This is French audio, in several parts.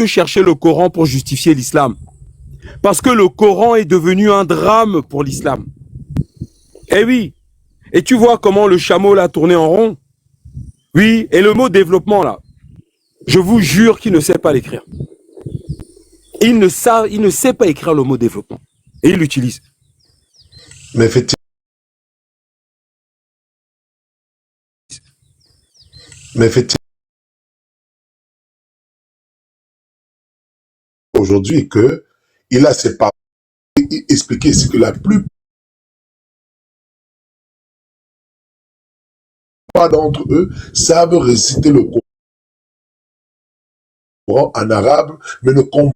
te chercher le Coran pour justifier l'islam. Parce que le Coran est devenu un drame pour l'islam. Eh oui. Et tu vois comment le chameau l'a tourné en rond? Oui, et le mot développement là, je vous jure qu'il ne sait pas l'écrire. Il ne sait pas écrire le mot développement. Et il l'utilise. Mais effectivement, aujourd'hui que il a ses parents expliqué ici que la plupart d'entre eux savent réciter le Coran en arabe, mais ne comprennent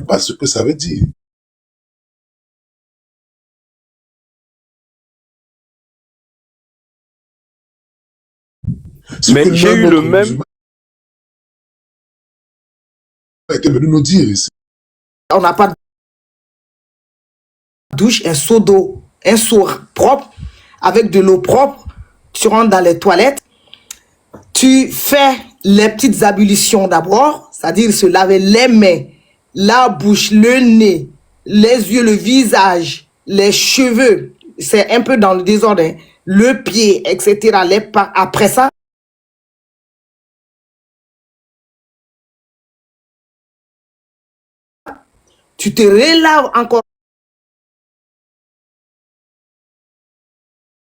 pas ce que ça veut dire. Mais j'ai eu le même... a été venu nous dire ici. On n'a pas de douche, un seau d'eau, un seau propre, avec de l'eau propre. Tu rentres dans les toilettes, tu fais les petites ablutions d'abord, c'est-à-dire se laver les mains, la bouche, le nez, les yeux, le visage, les cheveux, c'est un peu dans le désordre, hein, le pied, etc. Après ça, tu te relaves encore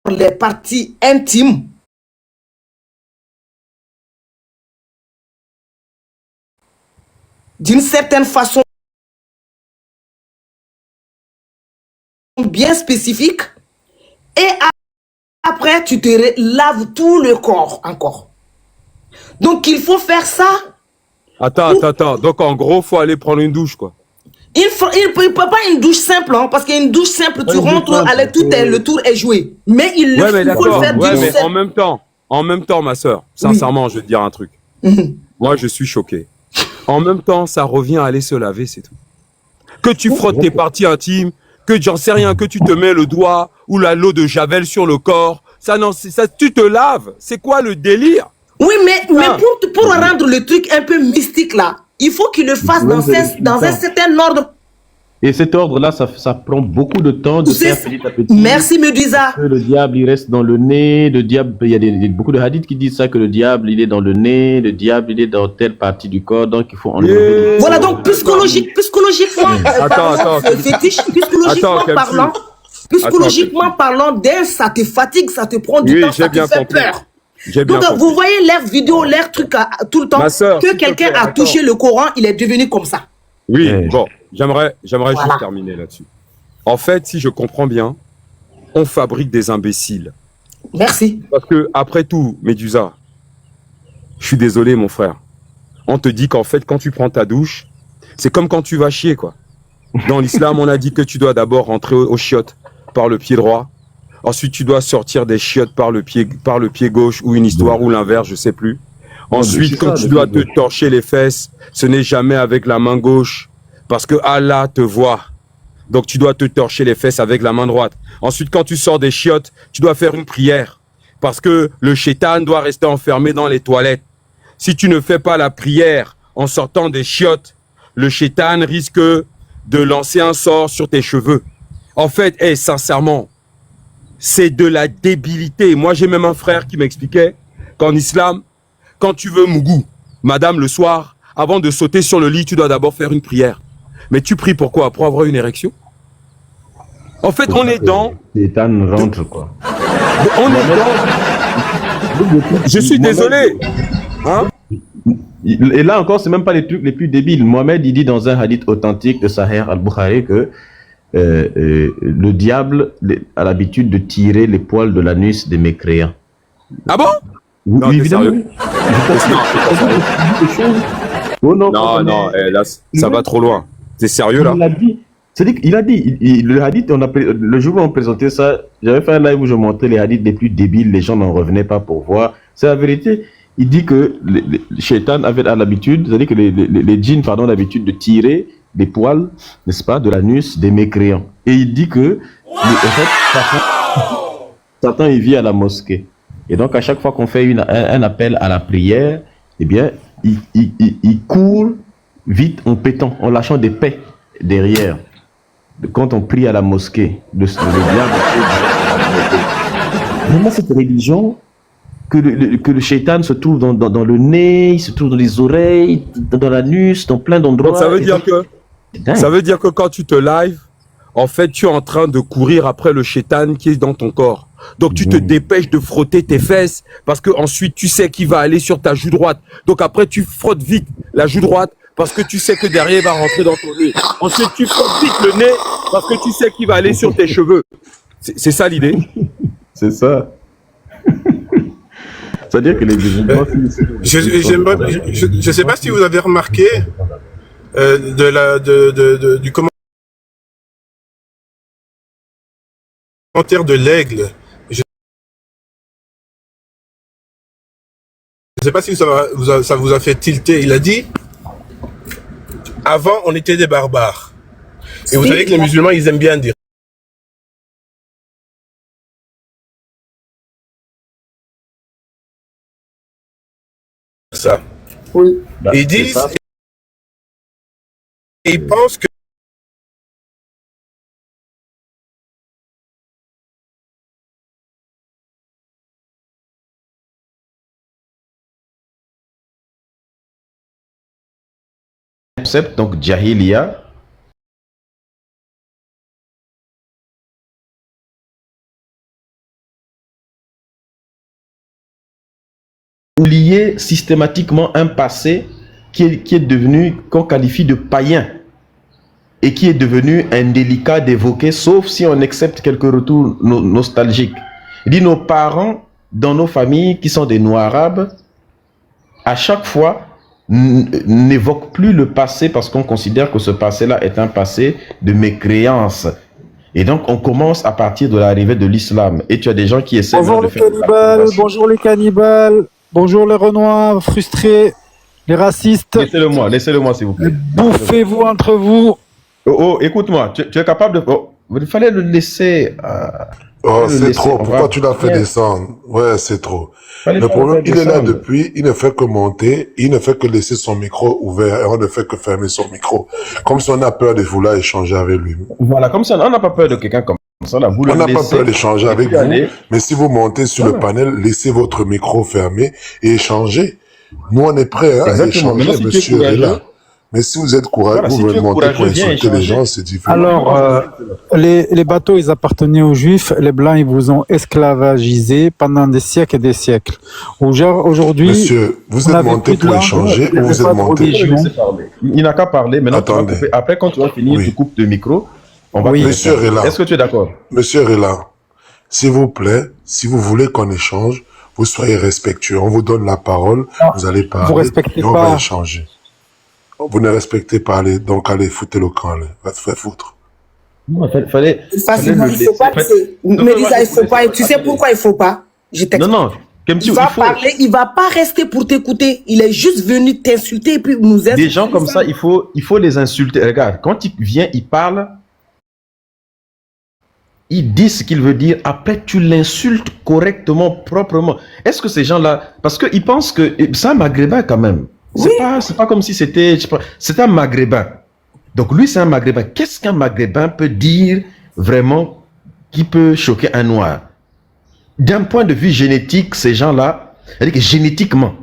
les parties intimes. D'une certaine façon bien spécifique. Et après, tu te laves tout le corps encore. Donc, il faut faire ça. Attends. Donc, en gros, il faut aller prendre une douche, quoi. Il ne peut pas une douche simple, hein, parce qu'une douche simple, tu rentres, le tour est joué. Mais il faut le faire d'une mais en même temps, ma soeur, sincèrement, je vais te dire un truc. Moi, je suis choqué. En même temps, ça revient à aller se laver, c'est tout. Que tu frottes tes parties intimes, que j'en sais rien, que tu te mets le doigt ou l'eau de Javel sur le corps, ça, tu te laves. C'est quoi le délire? Oui, mais pour rendre le truc un peu mystique là, il faut qu'il le fasse dans un certain ordre. Et cet ordre-là, ça prend beaucoup de temps de faire petit à petit. Merci, Medusa. Le diable, il reste dans le nez. Le diable, il y a beaucoup de hadiths qui disent ça, que le diable, il est dans le nez. Le diable, il est dans telle partie du corps. Donc, il faut enlever. Voilà, donc, psychologiquement, psychologiquement parlant, ça te fatigue, ça te prend du temps, ça te fait peur. Donc, vous voyez l'air vidéo, l'air truc tout le temps, que quelqu'un a touché le Coran, il est devenu comme ça. Oui, bon, j'aimerais juste terminer là-dessus. En fait, si je comprends bien, on fabrique des imbéciles. Merci. Parce que, après tout, Médusa, je suis désolé, mon frère. On te dit qu'en fait, quand tu prends ta douche, c'est comme quand tu vas chier, quoi. Dans l'islam, on a dit que tu dois d'abord rentrer aux chiottes par le pied droit. Ensuite, tu dois sortir des chiottes par le pied gauche ou une histoire ou l'inverse, je sais plus. Ensuite, quand tu dois te torcher les fesses, ce n'est jamais avec la main gauche parce que Allah te voit. Donc, tu dois te torcher les fesses avec la main droite. Ensuite, quand tu sors des chiottes, tu dois faire une prière parce que le shaitan doit rester enfermé dans les toilettes. Si tu ne fais pas la prière en sortant des chiottes, le shaitan risque de lancer un sort sur tes cheveux. En fait, sincèrement, c'est de la débilité. Moi, j'ai même un frère qui m'expliquait qu'en islam, quand tu veux mougou, madame, le soir, avant de sauter sur le lit, tu dois d'abord faire une prière. Mais tu pries pourquoi? Pour avoir une érection? En fait, on est dans... Shaitan rentre, quoi. On est dans... Je suis désolé. Hein? Et là encore, c'est même pas les trucs les plus débiles. Mohamed, il dit dans un hadith authentique de Sahih al-Bukhari que le diable a l'habitude de tirer les poils de l'anus des mécréants. Ah bon? Oui, non, évidemment. Non, là, ça va trop loin. T'es sérieux là? Il a dit. C'est-à-dire qu'il a dit, le hadith, le jour où on présentait ça, j'avais fait un live où je montrais les hadiths les plus débiles, les gens n'en revenaient pas pour voir. C'est la vérité. Il dit que le shaitan avait l'habitude, c'est-à-dire que les djinns, pardon, l'habitude de tirer des poils, n'est-ce pas, de l'anus des mécréants. Et il dit que, en fait, Satan, il vit à la mosquée. Et donc, à chaque fois qu'on fait un appel à la prière, eh bien, il court vite en pétant, en lâchant des paix derrière. Quand on prie à la mosquée, le diable. Vraiment, cette religion, que le shaitan se trouve dans le nez, il se trouve dans les oreilles, dans l'anus, dans plein d'endroits. Donc ça veut dire que quand tu te live, en fait, tu es en train de courir après le shaitan qui est dans ton corps. Donc tu te dépêches de frotter tes fesses parce que ensuite tu sais qu'il va aller sur ta joue droite. Donc après tu frottes vite la joue droite parce que tu sais que derrière il va rentrer dans ton nez. Ensuite tu frottes vite le nez parce que tu sais qu'il va aller sur tes cheveux. C'est ça l'idée. C'est ça. C'est-à-dire que les musulmans... Je sais pas si vous avez remarqué du commentaire de l'aigle. Je ne sais pas si ça vous a fait tilter. Il a dit, avant on était des barbares. Et vous savez que les musulmans, ils aiment bien dire ça. Oui. Ils disent, et ils pensent que concept, donc Jahiliya, oublier systématiquement un passé qui est devenu, qu'on qualifie de païen, et qui est devenu indélicat d'évoquer, sauf si on accepte quelques retours nostalgiques. Il dit, nos parents, dans nos familles, qui sont des noirs-arabes, à chaque fois, n'évoquent plus le passé parce qu'on considère que ce passé-là est un passé de mécréance. Et donc, on commence à partir de l'arrivée de l'islam. Et tu as des gens qui essaient bonjour de les faire... cannibales, bonjour les cannibales, bonjour les Renois frustrés, les racistes. Laissez-le-moi, s'il vous plaît. Bouffez-vous entre vous. Oh, écoute-moi, tu es capable de... Oh, il fallait le laisser... Oh, c'est trop. Pourquoi tu l'as fait descendre? Ouais, c'est trop. Le problème, il est là depuis, il ne fait que monter, il ne fait que laisser son micro ouvert, et on ne fait que fermer son micro. Comme si on a peur de vouloir échanger avec lui. Voilà, comme ça, on n'a pas peur de quelqu'un comme ça. Là, vous on n'a pas peur d'échanger avec vous, mais si vous montez sur le panel, laissez votre micro fermé et échangez. Nous, on est prêts à échanger, si monsieur est là. Mais si vous êtes courageux, vous voulez monter pour insulter les gens, c'est différent. Alors, les bateaux, ils appartenaient aux Juifs. Les Blancs, ils vous ont esclavagisé pendant des siècles et des siècles. Aujourd'hui, monsieur, vous êtes monté pour échanger ou vous êtes monté? Il n'a qu'à parler. Maintenant, attendez. Après, quand tu vas finir, tu coupes le micro. On va Monsieur Rela. Est-ce que tu es d'accord? Monsieur Rela, s'il vous plaît, si vous voulez qu'on échange, vous soyez respectueux. On vous donne la parole, vous allez parler. Vous respectez et on pas. va échanger. Vous ne respectez pas, donc allez foutre le camp, là. Va te faire foutre. Non, fallait Facilement, il faut pas. Mélissa, il faut pas. Tu sais pourquoi il faut pas? Je t'explique. Non. Il va parler, il va pas rester pour t'écouter. Il est juste venu t'insulter et puis nous insulter. Des gens comme ça, il faut les insulter. Regarde, quand il vient, il parle, il dit ce qu'il veut dire. Après, tu l'insultes correctement, proprement. Est-ce que ces gens-là, parce qu'ils pensent que c'est un maghrébin quand même. C'est pas comme si c'était un maghrébin. Donc lui, c'est un maghrébin. Qu'est-ce qu'un maghrébin peut dire vraiment qui peut choquer un noir? D'un point de vue génétique, ces gens-là, c'est-à-dire que génétiquement,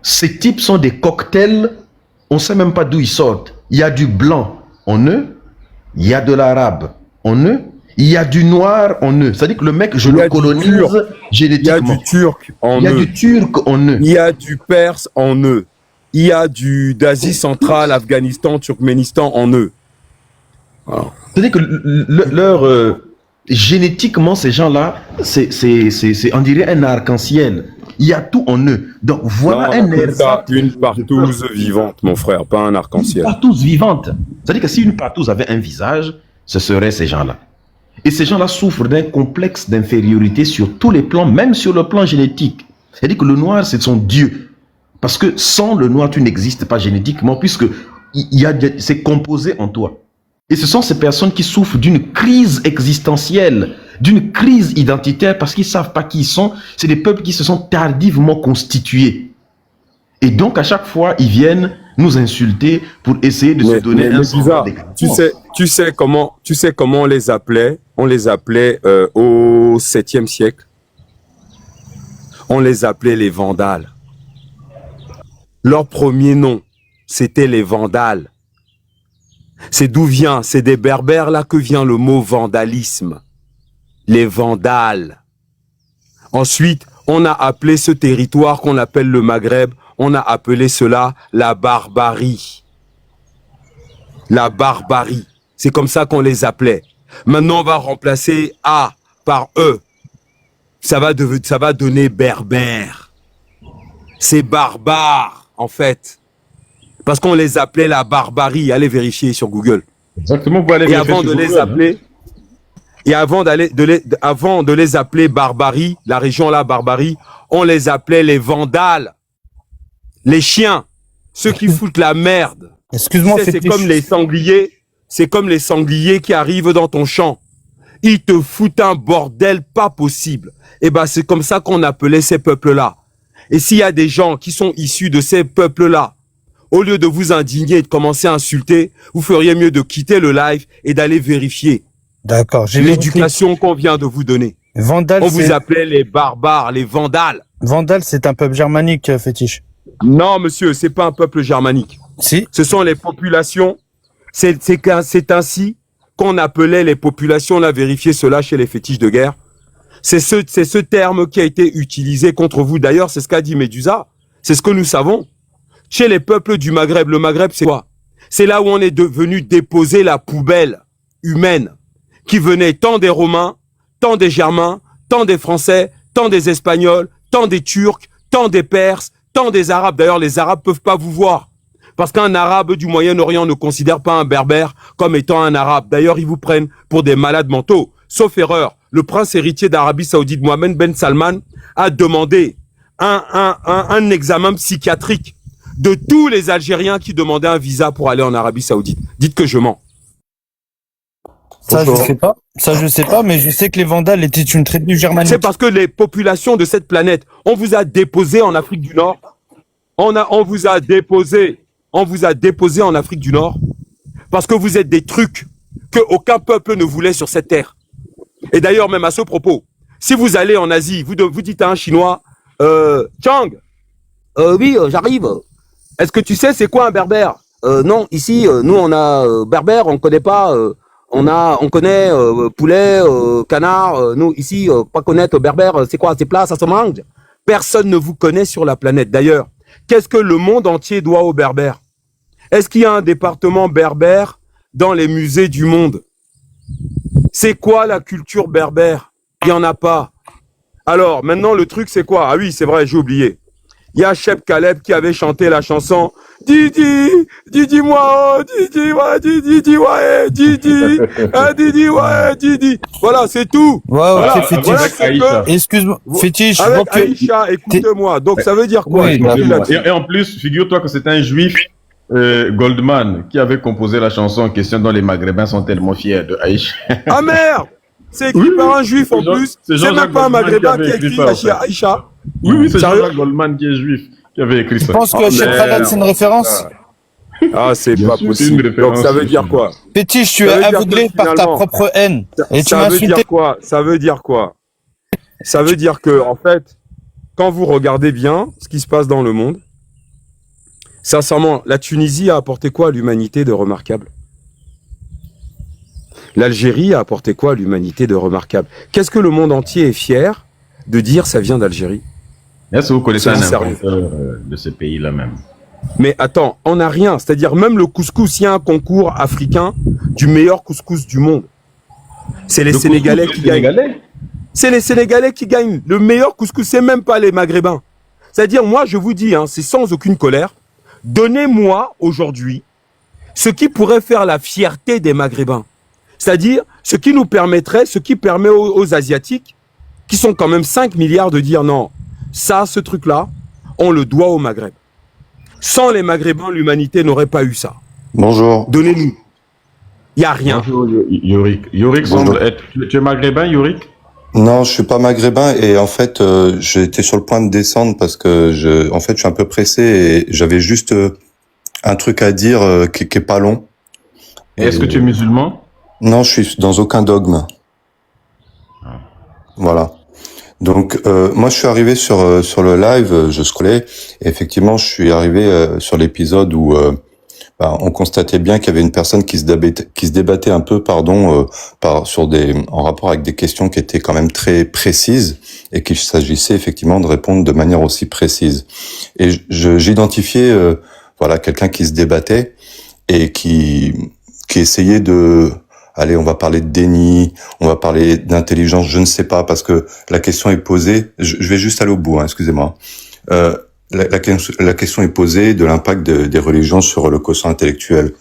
ces types sont des cocktails, on ne sait même pas d'où ils sortent. Il y a du blanc en eux, il y a de l'arabe en eux, il y a du noir en eux. C'est-à-dire que le mec, je le colonise génétiquement. Il y a du turc en eux. Il y a du turc en eux. Il y a du perse en eux. Il y a d'Asie centrale, Afghanistan, Turkménistan en eux. C'est-à-dire que génétiquement, ces gens-là, c'est on dirait un arc-en-ciel. Il y a tout en eux. Donc voilà une partouze vivante, mon frère, pas un arc-en-ciel. Une partouze vivante. C'est-à-dire que si une partouze avait un visage, ce seraient ces gens-là. Et ces gens-là souffrent d'un complexe d'infériorité sur tous les plans, même sur le plan génétique. C'est-à-dire que le noir, c'est son Dieu. Parce que sans le noir, tu n'existes pas génétiquement, puisque c'est composé en toi. Et ce sont ces personnes qui souffrent d'une crise existentielle, d'une crise identitaire parce qu'ils savent pas qui ils sont. C'est des peuples qui se sont tardivement constitués. Et donc, à chaque fois, ils viennent nous insulter pour essayer de se donner un semblant d'existence. Tu sais comment on les appelait? On les appelait au 7e siècle. On les appelait les Vandales. Leur premier nom, c'était les Vandales. C'est d'où vient, c'est des Berbères là que vient le mot vandalisme. Les Vandales. Ensuite, on a appelé ce territoire qu'on appelle le Maghreb, on a appelé cela la barbarie. La barbarie. C'est comme ça qu'on les appelait. Maintenant, on va remplacer A par E. Ça va donner berbère. C'est barbare, en fait. Parce qu'on les appelait la barbarie. Allez vérifier sur Google. Exactement, vous allez vérifier sur Google. Et avant de les appeler barbarie, la région là, barbarie, on les appelait les Vandales. Les chiens. Ceux qui foutent la merde. Excuse-moi, c'est comme les sangliers. C'est comme les sangliers qui arrivent dans ton champ. Ils te foutent un bordel pas possible. Et ben, c'est comme ça qu'on appelait ces peuples-là. Et s'il y a des gens qui sont issus de ces peuples-là, au lieu de vous indigner et de commencer à insulter, vous feriez mieux de quitter le live et d'aller vérifier. D'accord. L'éducation qu'on vient de vous donner. Vandale, on vous appelait les barbares, les Vandales. Vandale, c'est un peuple germanique, Fétiche. Non, monsieur, c'est pas un peuple germanique. Si. Ce sont les populations. C'est ainsi qu'on appelait les populations. On a vérifié cela chez les fétiches de guerre. C'est ce terme qui a été utilisé contre vous. D'ailleurs, c'est ce qu'a dit Médusa. C'est ce que nous savons. Chez les peuples du Maghreb, le Maghreb, c'est quoi? C'est là où on est venu déposer la poubelle humaine qui venait tant des Romains, tant des Germains, tant des Français, tant des Espagnols, tant des Turcs, tant des Perses, tant des Arabes. D'ailleurs, les Arabes peuvent pas vous voir. Parce qu'un Arabe du Moyen-Orient ne considère pas un Berbère comme étant un Arabe. D'ailleurs, ils vous prennent pour des malades mentaux. Sauf erreur, le prince héritier d'Arabie Saoudite, Mohamed Ben Salman, a demandé un examen psychiatrique de tous les Algériens qui demandaient un visa pour aller en Arabie Saoudite. Dites que je mens. Ça, je sais pas. Ça, je sais pas, mais je sais que les Vandales étaient une tribu germanique. C'est parce que les populations de cette planète, on vous a déposé en Afrique du Nord. On vous a déposé en Afrique du Nord parce que vous êtes des trucs que aucun peuple ne voulait sur cette terre. Et d'ailleurs, même à ce propos, si vous allez en Asie, vous dites à un Chinois, Chang, oui, j'arrive. Est-ce que tu sais c'est quoi un berbère? Non, ici, nous on a berbère, on connaît pas. On connaît poulet, canard. Nous ici, pas connaître berbère, c'est quoi? C'est plat, ça se mange. Personne ne vous connaît sur la planète. D'ailleurs, qu'est-ce que le monde entier doit aux berbères? Est-ce qu'il y a un département berbère dans les musées du monde? C'est quoi la culture berbère? Il n'y en a pas. Alors, maintenant, le truc, c'est quoi? Ah oui, c'est vrai, j'ai oublié. Il y a Cheb Caleb qui avait chanté la chanson Didi, Didi moi, Didi, ouais, Didi, ouais, Didi, Didi, ouais, Didi. Voilà, c'est tout. Ouais, voilà, ok, Fétiche. Voilà, excuse-moi, Fétiche. Avec Aïcha, écoute-moi. Donc, ça veut dire quoi? Oui, et en plus, figure-toi que c'est un juif, Goldman, qui avait composé la chanson en question dont les Maghrébins sont tellement fiers de Aïcha. Ah merde! C'est écrit par un juif en plus. C'est même pas un Maghrébin qui a écrit Aïcha. Oui, c'est Jean-Jacques Goldman qui est juif, qui avait écrit ça. Je pense que Cheb Khaled, c'est une référence. Ah, c'est pas possible. Donc, ça veut dire quoi? Fétiche, tu es aveuglé par ta propre haine. Et tu m'as insulté. Ça veut dire quoi? Ça veut dire que, en fait, quand vous regardez bien ce qui se passe dans le monde, sincèrement, la Tunisie a apporté quoi à l'humanité de remarquable? L'Algérie a apporté quoi à l'humanité de remarquable? Qu'est-ce que le monde entier est fier de dire ça vient d'Algérie? Est-ce que vous connaissez un inventeur de ce pays-là même? Mais attends, on n'a rien. C'est-à-dire même le couscous, il y a un concours africain du meilleur couscous du monde. C'est les Sénégalais qui gagnent. C'est les Sénégalais qui gagnent. Le meilleur couscous, c'est même pas les Maghrébins. C'est-à-dire, moi, je vous dis, hein, c'est sans aucune colère, donnez-moi aujourd'hui ce qui pourrait faire la fierté des Maghrébins. C'est-à-dire, ce qui nous permettrait, ce qui permet aux Asiatiques, qui sont quand même 5 milliards, de dire non, ça, ce truc-là, on le doit au Maghreb. Sans les Maghrébins, l'humanité n'aurait pas eu ça. Bonjour. Donnez-nous. Il n'y a rien. Bonjour, Yorick. Yorick semble être... Tu es maghrébin, Yorick? Non, je suis pas maghrébin et en fait, j'étais sur le point de descendre parce que je suis un peu pressé et j'avais juste un truc à dire qui est pas long. Et est-ce que tu es musulman? Non, je suis dans aucun dogme. Voilà. Donc, moi, je suis arrivé sur le live, je scrollais, et effectivement, je suis arrivé sur l'épisode où on constatait bien qu'il y avait une personne qui se débattait un peu, en rapport avec des questions qui étaient quand même très précises, et qu'il s'agissait effectivement de répondre de manière aussi précise. Et j'identifiais, quelqu'un qui se débattait et qui essayait de... Allez, on va parler de déni, on va parler d'intelligence, je ne sais pas, parce que la question est posée. Je vais juste aller au bout, excusez-moi. La question est posée de l'impact des religions sur le quotient intellectuel.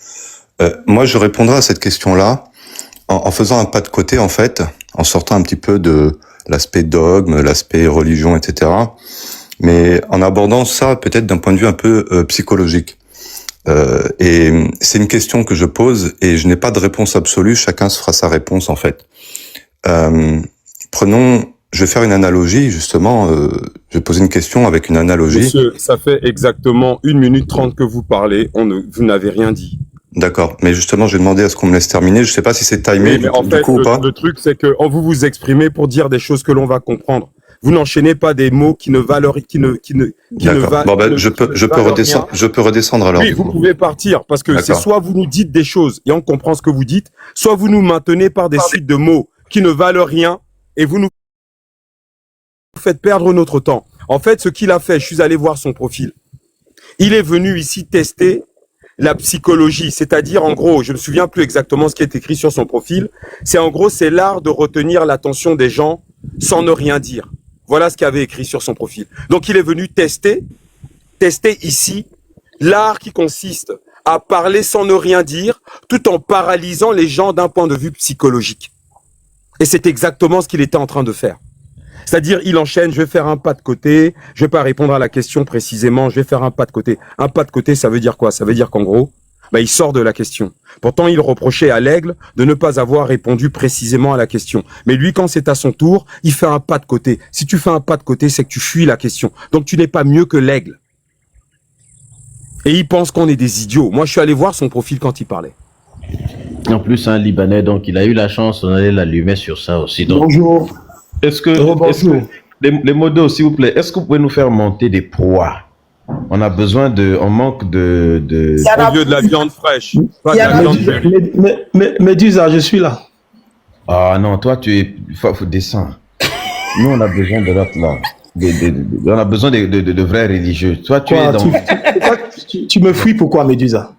Moi, je répondrai à cette question-là en faisant un pas de côté, en fait, en sortant un petit peu de l'aspect dogme, l'aspect religion, etc. Mais en abordant ça peut-être d'un point de vue un peu psychologique. Et c'est une question que je pose et je n'ai pas de réponse absolue, chacun se fera sa réponse en fait. Je vais faire une analogie justement, je vais poser une question avec une analogie. Monsieur, ça fait exactement 1 minute 30 que vous parlez, vous n'avez rien dit. D'accord, mais justement j'ai demandé à ce qu'on me laisse terminer, je sais pas si c'est timé mais en fait, le truc c'est que vous vous exprimez pour dire des choses que l'on va comprendre. Vous n'enchaînez pas des mots qui ne valent je peux redescendre alors. Oui, vous pouvez partir parce que c'est soit vous nous dites des choses et on comprend ce que vous dites, soit vous nous maintenez par des suites de mots qui ne valent rien et vous nous faites perdre notre temps. En fait, ce qu'il a fait, je suis allé voir son profil. Il est venu ici tester la psychologie, c'est-à-dire en gros, je me souviens plus exactement ce qui est écrit sur son profil. C'est l'art de retenir l'attention des gens sans ne rien dire. Voilà ce qu'il avait écrit sur son profil. Donc, il est venu tester ici l'art qui consiste à parler sans ne rien dire, tout en paralysant les gens d'un point de vue psychologique. Et c'est exactement ce qu'il était en train de faire. C'est-à-dire, il enchaîne, je vais faire un pas de côté, je vais pas répondre à la question précisément, je vais faire un pas de côté. Un pas de côté, ça veut dire quoi? Ça veut dire qu'en gros, il sort de la question. Pourtant, il reprochait à l'aigle de ne pas avoir répondu précisément à la question. Mais lui, quand c'est à son tour, il fait un pas de côté. Si tu fais un pas de côté, c'est que tu fuis la question. Donc, tu n'es pas mieux que l'aigle. Et il pense qu'on est des idiots. Moi, je suis allé voir son profil quand il parlait. En plus, un Libanais, donc il a eu la chance, on allait l'allumer sur ça aussi. Donc, bonjour. Est-ce que les modos, s'il vous plaît, est-ce que vous pouvez nous faire monter des proies? On manque de la viande fraîche. Pas de la viande fraîche. Médusa, je suis là. Ah non, toi, faut descendre. Nous, on a besoin de l'autre là. On a besoin de vrais religieux. Toi, tu me fuis pourquoi, Médusa?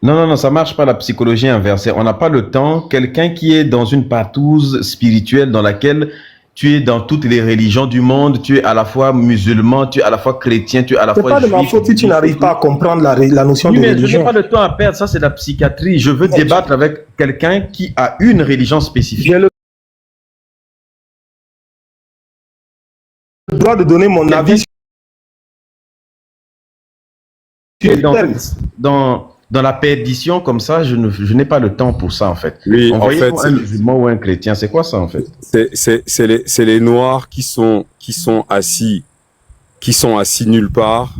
Non, ça marche pas la psychologie inversée. On n'a pas le temps. Quelqu'un qui est dans une partouze spirituelle dans laquelle tu es dans toutes les religions du monde, tu es à la fois musulman, tu es à la fois chrétien, tu es à la fois juif. C'est pas de ma faute si tu n'arrives pas à comprendre la notion de religion. Je n'ai pas le temps à perdre, ça c'est de la psychiatrie. Je veux débattre avec quelqu'un qui a une religion spécifique. J'ai le droit de donner mon avis. Dans la perdition comme ça, je n'ai pas le temps pour ça en fait. Oui, envoyez-moi un musulman ou un chrétien, c'est quoi ça en fait? C'est les noirs qui sont assis nulle part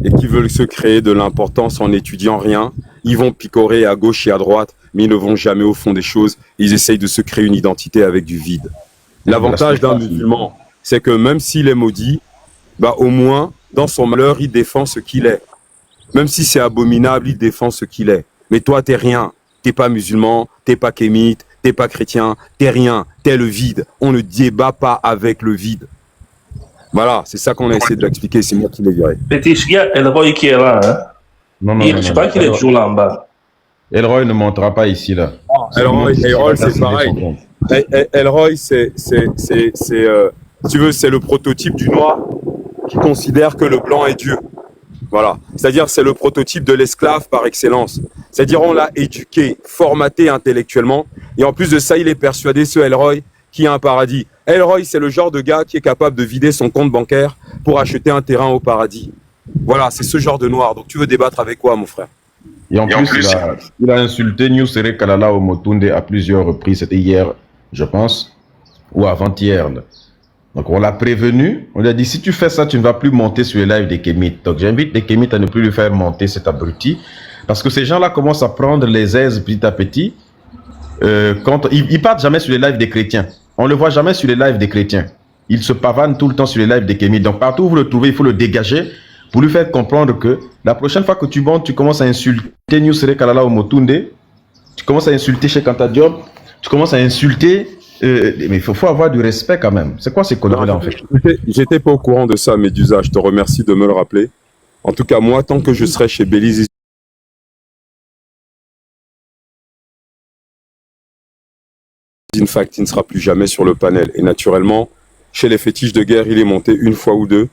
et qui veulent se créer de l'importance en n'étudiant rien. Ils vont picorer à gauche et à droite, mais ils ne vont jamais au fond des choses. Ils essayent de se créer une identité avec du vide. L'avantage d'un musulman, c'est que même s'il est maudit, au moins, dans son malheur, il défend ce qu'il est. Même si c'est abominable, il défend ce qu'il est. Mais toi, t'es rien. T'es pas musulman, t'es pas kémite, t'es pas chrétien, t'es rien. T'es le vide. On ne débat pas avec le vide. Voilà, c'est ça qu'on a essayé de l'expliquer. C'est moi qui l'ai viré. Petit, il y a Elroy qui est là. Hein? Non. Je crois qu'il est toujours là en bas. Elroy ne montera pas ici là. Elroy, c'est pareil. Elroy, tu veux, c'est le prototype du noir qui considère que le blanc est Dieu. Voilà. C'est-à-dire, c'est le prototype de l'esclave par excellence. C'est-à-dire, on l'a éduqué, formaté intellectuellement. Et en plus de ça, il est persuadé, ce Elroy, qu'il y a un paradis. Elroy, c'est le genre de gars qui est capable de vider son compte bancaire pour acheter un terrain au paradis. Voilà, c'est ce genre de noir. Donc, tu veux débattre avec quoi, mon frère? Et en plus, il a insulté Nusere Kalala Omotunde à plusieurs reprises. C'était hier, je pense. ou avant-hier. Là. Donc on l'a prévenu, on lui a dit si tu fais ça, tu ne vas plus monter sur les lives des Kémites. Donc j'invite les Kémites à ne plus lui faire monter cet abruti, parce que ces gens-là commencent à prendre les aises petit à petit. Quand ils partent jamais sur les lives des chrétiens. On le voit jamais sur les lives des chrétiens. Il se pavane tout le temps sur les lives des Kémites. Donc partout où vous le trouvez, il faut le dégager pour lui faire comprendre que la prochaine fois que tu montes, tu commences à insulter Nusre Kalala Omotunde, tu commences à insulter Cheikh Anta Diop, tu commences à insulter... mais il faut avoir du respect quand même. C'est quoi ces conneries-là en fait? J'étais pas au courant de ça, Medusa. Je te remercie de me le rappeler. En tout cas, moi, tant que je serai chez Belize, in fact, il ne sera plus jamais sur le panel. Et naturellement, chez les fétiches de guerre, il est monté une fois ou deux.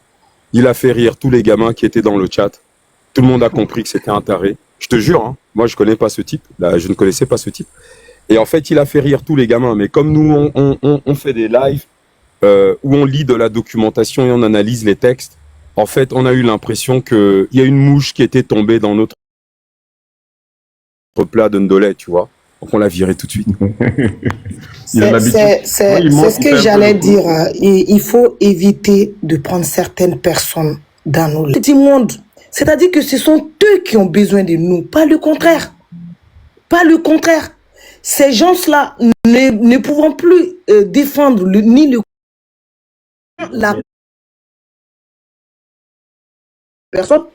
Il a fait rire tous les gamins qui étaient dans le chat. Tout le monde a compris que c'était un taré. Je te jure, hein, moi je connais pas ce type. Là, je ne connaissais pas ce type. Et en fait, il a fait rire tous les gamins. Mais comme nous, on fait des lives où on lit de la documentation et on analyse les textes, en fait, on a eu l'impression qu'il y a une mouche qui était tombée dans notre plat de Ndolé, tu vois. Donc on l'a viré tout de suite. C'est ce que j'allais dire. Il faut éviter de prendre certaines personnes dans nos petits mondes. C'est-à-dire que ce sont eux qui ont besoin de nous, pas le contraire. Pas le contraire. Ces gens-là ne pouvant plus défendre la personne,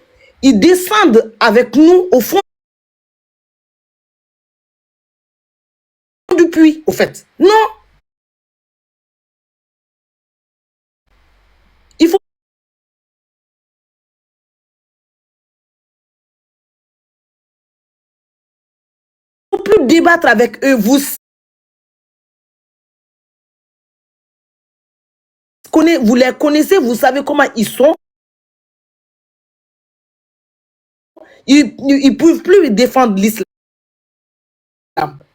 ils descendent avec nous au fond du puits, au fait. Non. Il faut plus débattre avec eux. Vous les connaissez, vous savez comment ils sont. Ils ne peuvent plus défendre l'islam.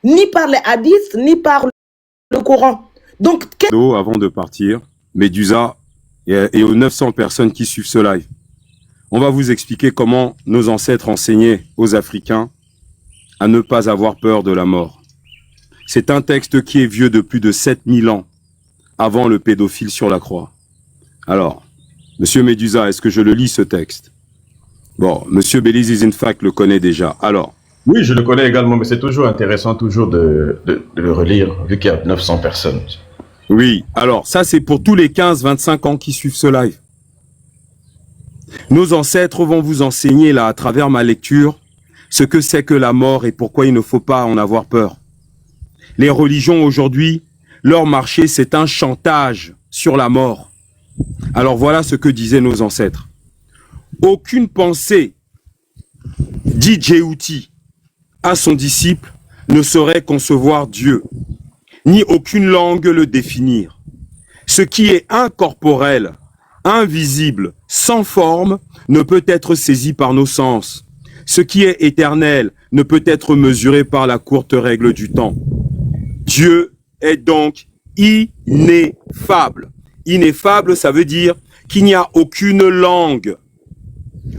Ni par les hadiths, ni par le Coran. Donc, avant de partir, Medusa et aux 900 personnes qui suivent ce live, on va vous expliquer comment nos ancêtres enseignaient aux Africains à ne pas avoir peur de la mort. C'est un texte qui est vieux de plus de 7000 ans avant le pédophile sur la croix. Alors, Monsieur Medusa, est-ce que je le lis ce texte? Bon, Monsieur Belize in fact le connaît déjà. Alors, oui, je le connais également, mais c'est toujours intéressant toujours de le relire, vu qu'il y a 900 personnes. Oui, alors ça c'est pour tous les 15-25 ans qui suivent ce live. Nos ancêtres vont vous enseigner là, à travers ma lecture, ce que c'est que la mort et pourquoi il ne faut pas en avoir peur. Les religions aujourd'hui, leur marché c'est un chantage sur la mort. Alors voilà ce que disaient nos ancêtres. Aucune pensée, dit Djéhouti, à son disciple, ne saurait concevoir Dieu, ni aucune langue le définir. Ce qui est incorporel, invisible, sans forme, ne peut être saisi par nos sens. Ce qui est éternel ne peut être mesuré par la courte règle du temps. Dieu est donc ineffable. Ineffable, ça veut dire qu'il n'y a aucune langue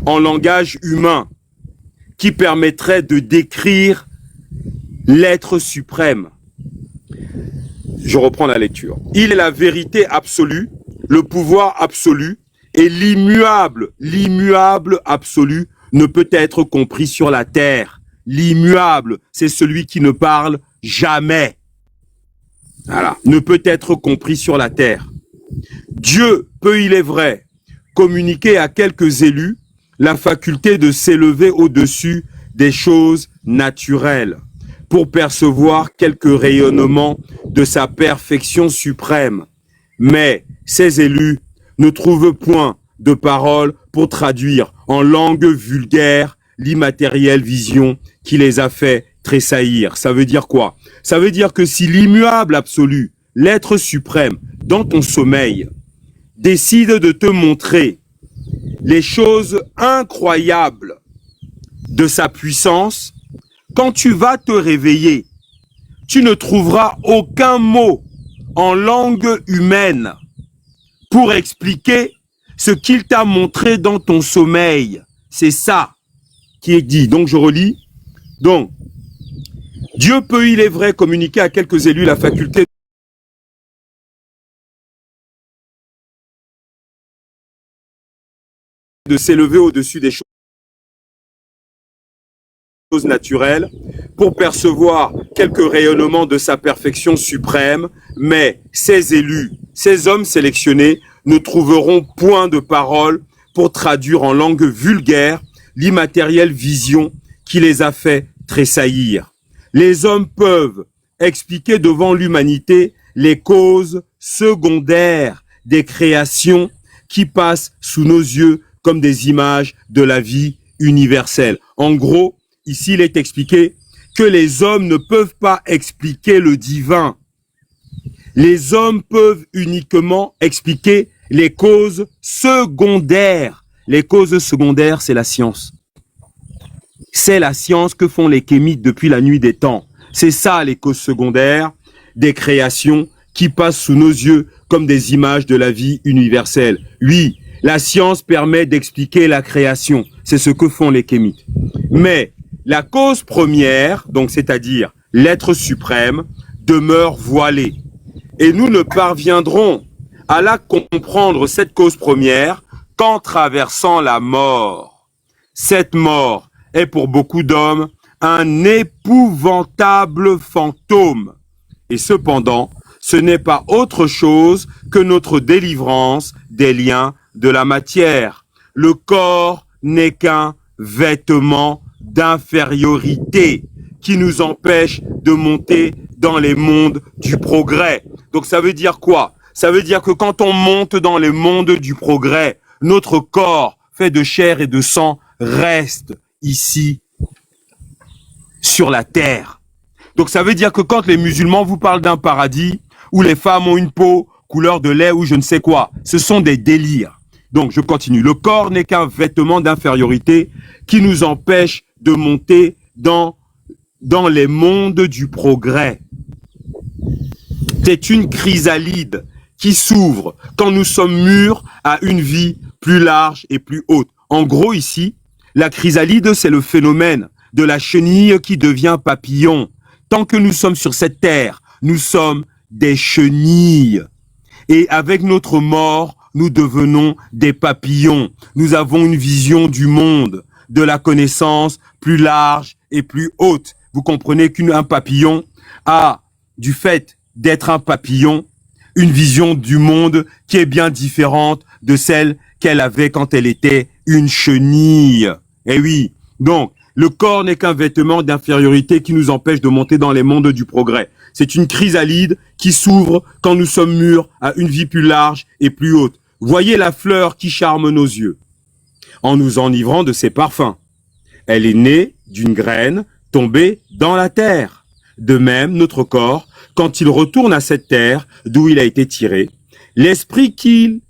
en langage humain qui permettrait de décrire l'être suprême. Je reprends la lecture. Il est la vérité absolue, le pouvoir absolu, et l'immuable absolu ne peut être compris sur la terre. L'immuable, c'est celui qui ne parle jamais. Voilà, ne peut être compris sur la terre. Dieu peut, il est vrai, communiquer à quelques élus la faculté de s'élever au-dessus des choses naturelles pour percevoir quelques rayonnements de sa perfection suprême. Mais ces élus ne trouvent point de paroles pour traduire en langue vulgaire l'immatérielle vision qui les a fait tressaillir. Ça veut dire quoi? Ça veut dire que si l'immuable absolu, l'être suprême, dans ton sommeil, décide de te montrer les choses incroyables de sa puissance, quand tu vas te réveiller, tu ne trouveras aucun mot en langue humaine pour expliquer ce qu'il t'a montré dans ton sommeil. C'est ça qui est dit. Donc je relis. Donc, Dieu peut, il est vrai, communiquer à quelques élus la faculté de s'élever au-dessus des choses naturelles pour percevoir quelques rayonnements de sa perfection suprême, mais ces élus, ces hommes sélectionnés ne trouveront point de parole pour traduire en langue vulgaire l'immatérielle vision qui les a fait tressaillir. Les hommes peuvent expliquer devant l'humanité les causes secondaires des créations qui passent sous nos yeux comme des images de la vie universelle. En gros, ici, il est expliqué que les hommes ne peuvent pas expliquer le divin. Les hommes peuvent uniquement expliquer les causes secondaires. Les causes secondaires, c'est la science. C'est la science que font les kémites depuis la nuit des temps. C'est ça, les causes secondaires des créations qui passent sous nos yeux comme des images de la vie universelle. Oui, la science permet d'expliquer la création. C'est ce que font les kémites. Mais la cause première, donc c'est-à-dire l'être suprême, demeure voilée. Et nous ne parviendrons à la comprendre, cette cause première, qu'en traversant la mort. Cette mort est pour beaucoup d'hommes un épouvantable fantôme. Et cependant, ce n'est pas autre chose que notre délivrance des liens de la matière. Le corps n'est qu'un vêtement d'infériorité qui nous empêche de monter dans les mondes du progrès. Donc ça veut dire quoi? Ça veut dire que quand on monte dans les mondes du progrès, notre corps fait de chair et de sang reste ici sur la terre. Donc ça veut dire que quand les musulmans vous parlent d'un paradis où les femmes ont une peau couleur de lait ou je ne sais quoi, ce sont des délires. Donc je continue. Le corps n'est qu'un vêtement d'infériorité qui nous empêche de monter dans les mondes du progrès. C'est une chrysalide qui s'ouvre quand nous sommes mûrs à une vie plus large et plus haute. En gros ici, la chrysalide, c'est le phénomène de la chenille qui devient papillon. Tant que nous sommes sur cette terre, nous sommes des chenilles. Et avec notre mort, nous devenons des papillons. Nous avons une vision du monde, de la connaissance plus large et plus haute. Vous comprenez qu'un papillon a, du fait d'être un papillon, une vision du monde qui est bien différente de celle qu'elle avait quand elle était une chenille. Eh oui, donc, le corps n'est qu'un vêtement d'infériorité qui nous empêche de monter dans les mondes du progrès. C'est une chrysalide qui s'ouvre quand nous sommes mûrs à une vie plus large et plus haute. Voyez la fleur qui charme nos yeux en nous enivrant de ses parfums. Elle est née d'une graine tombée dans la terre. De même, notre corps, quand il retourne à cette terre d'où il a été tiré, l'esprit qu'il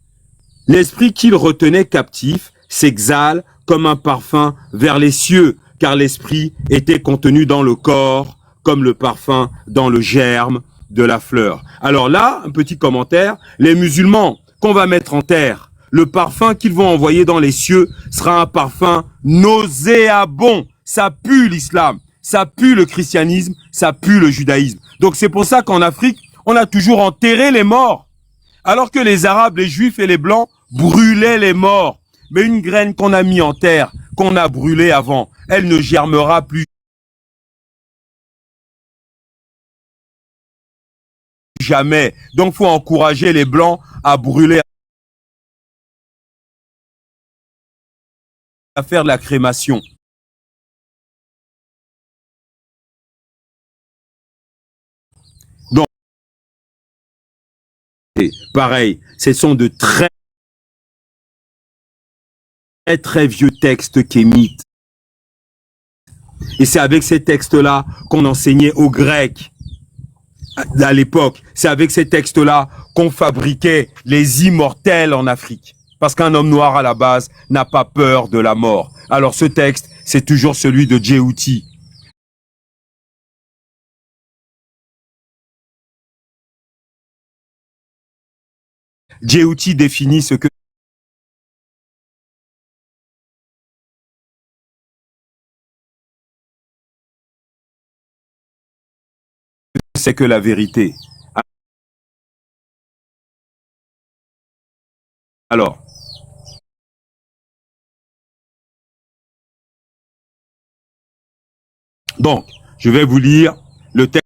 retenait captif s'exhale comme un parfum vers les cieux, car l'esprit était contenu dans le corps, comme le parfum dans le germe de la fleur. Alors là, un petit commentaire, les musulmans qu'on va mettre en terre, le parfum qu'ils vont envoyer dans les cieux sera un parfum nauséabond. Ça pue l'islam, ça pue le christianisme, ça pue le judaïsme. Donc c'est pour ça qu'en Afrique, on a toujours enterré les morts, alors que les Arabes, les Juifs et les Blancs brûlaient les morts. Mais une graine qu'on a mis en terre, qu'on a brûlée avant, elle ne germera plus jamais. Donc, faut encourager les Blancs à brûler, à faire de la crémation. Donc, pareil, ce sont de très vieux textes kémites. Et c'est avec ces textes-là qu'on enseignait aux Grecs à l'époque. C'est avec ces textes-là qu'on fabriquait les immortels en Afrique. Parce qu'un homme noir à la base n'a pas peur de la mort. Alors ce texte, c'est toujours celui de Djéhouti. Djéhouti définit ce que c'est que la vérité. Alors, Donc, je vais vous lire le texte.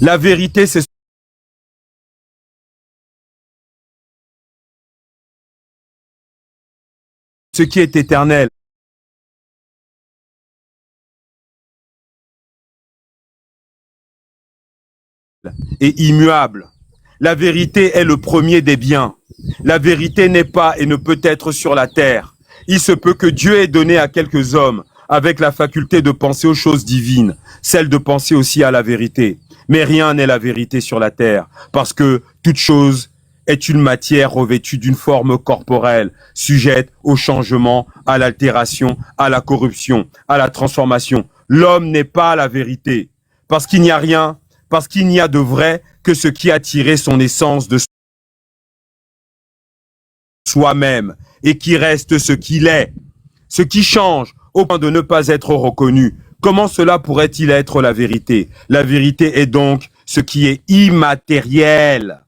La vérité, c'est ce qui est éternel. Et immuable. La vérité est le premier des biens. La vérité n'est pas et ne peut être sur la terre. Il se peut que Dieu ait donné à quelques hommes, avec la faculté de penser aux choses divines, celle de penser aussi à la vérité. Mais rien n'est la vérité sur la terre, parce que toute chose est une matière revêtue d'une forme corporelle, sujette au changement, à l'altération, à la corruption, à la transformation. L'homme n'est pas la vérité, parce qu'il n'y a rien, parce qu'il n'y a de vrai que ce qui a tiré son essence de soi-même et qui reste ce qu'il est, ce qui change au point de ne pas être reconnu. Comment cela pourrait-il être la vérité? La vérité est donc ce qui est immatériel.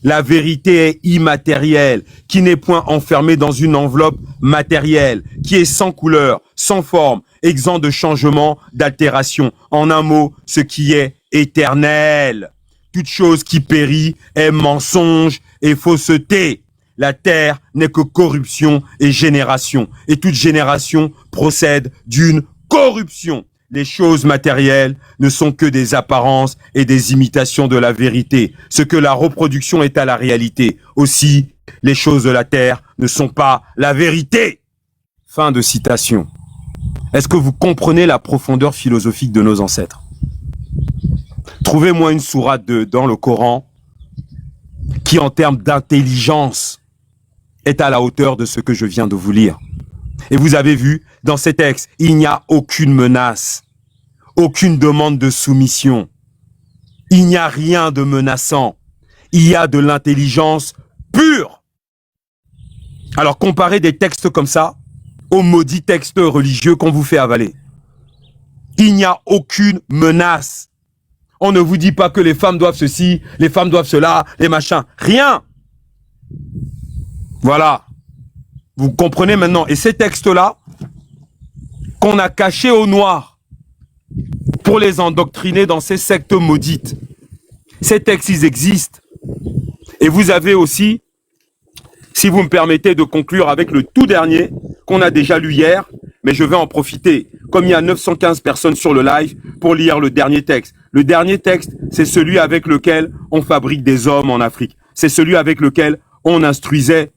La vérité est immatérielle, qui n'est point enfermée dans une enveloppe matérielle, qui est sans couleur, sans forme, exempt de changement, d'altération. En un mot, ce qui est éternel. Toute chose qui périt est mensonge et fausseté. La terre n'est que corruption et génération. Et toute génération procède d'une corruption. Les choses matérielles ne sont que des apparences et des imitations de la vérité. Ce que la reproduction est à la réalité. Aussi, les choses de la terre ne sont pas la vérité. Fin de citation. Est-ce que vous comprenez la profondeur philosophique de nos ancêtres? Trouvez-moi une sourate dans le Coran qui, en termes d'intelligence, est à la hauteur de ce que je viens de vous lire. Et vous avez vu, dans ces textes, il n'y a aucune menace, aucune demande de soumission. Il n'y a rien de menaçant. Il y a de l'intelligence pure. Alors comparez des textes comme ça aux maudits textes religieux qu'on vous fait avaler. Il n'y a aucune menace. On ne vous dit pas que les femmes doivent ceci, les femmes doivent cela, les machins. Rien. Voilà. Vous comprenez maintenant. Et ces textes-là, qu'on a cachés au noir pour les endoctriner dans ces sectes maudites. Ces textes, ils existent. Et vous avez aussi, si vous me permettez de conclure avec le tout dernier, qu'on a déjà lu hier, mais je vais en profiter. Comme il y a 915 personnes sur le live, pour lire le dernier texte. Le dernier texte, c'est celui avec lequel on fabrique des hommes en Afrique. C'est celui avec lequel on instruisait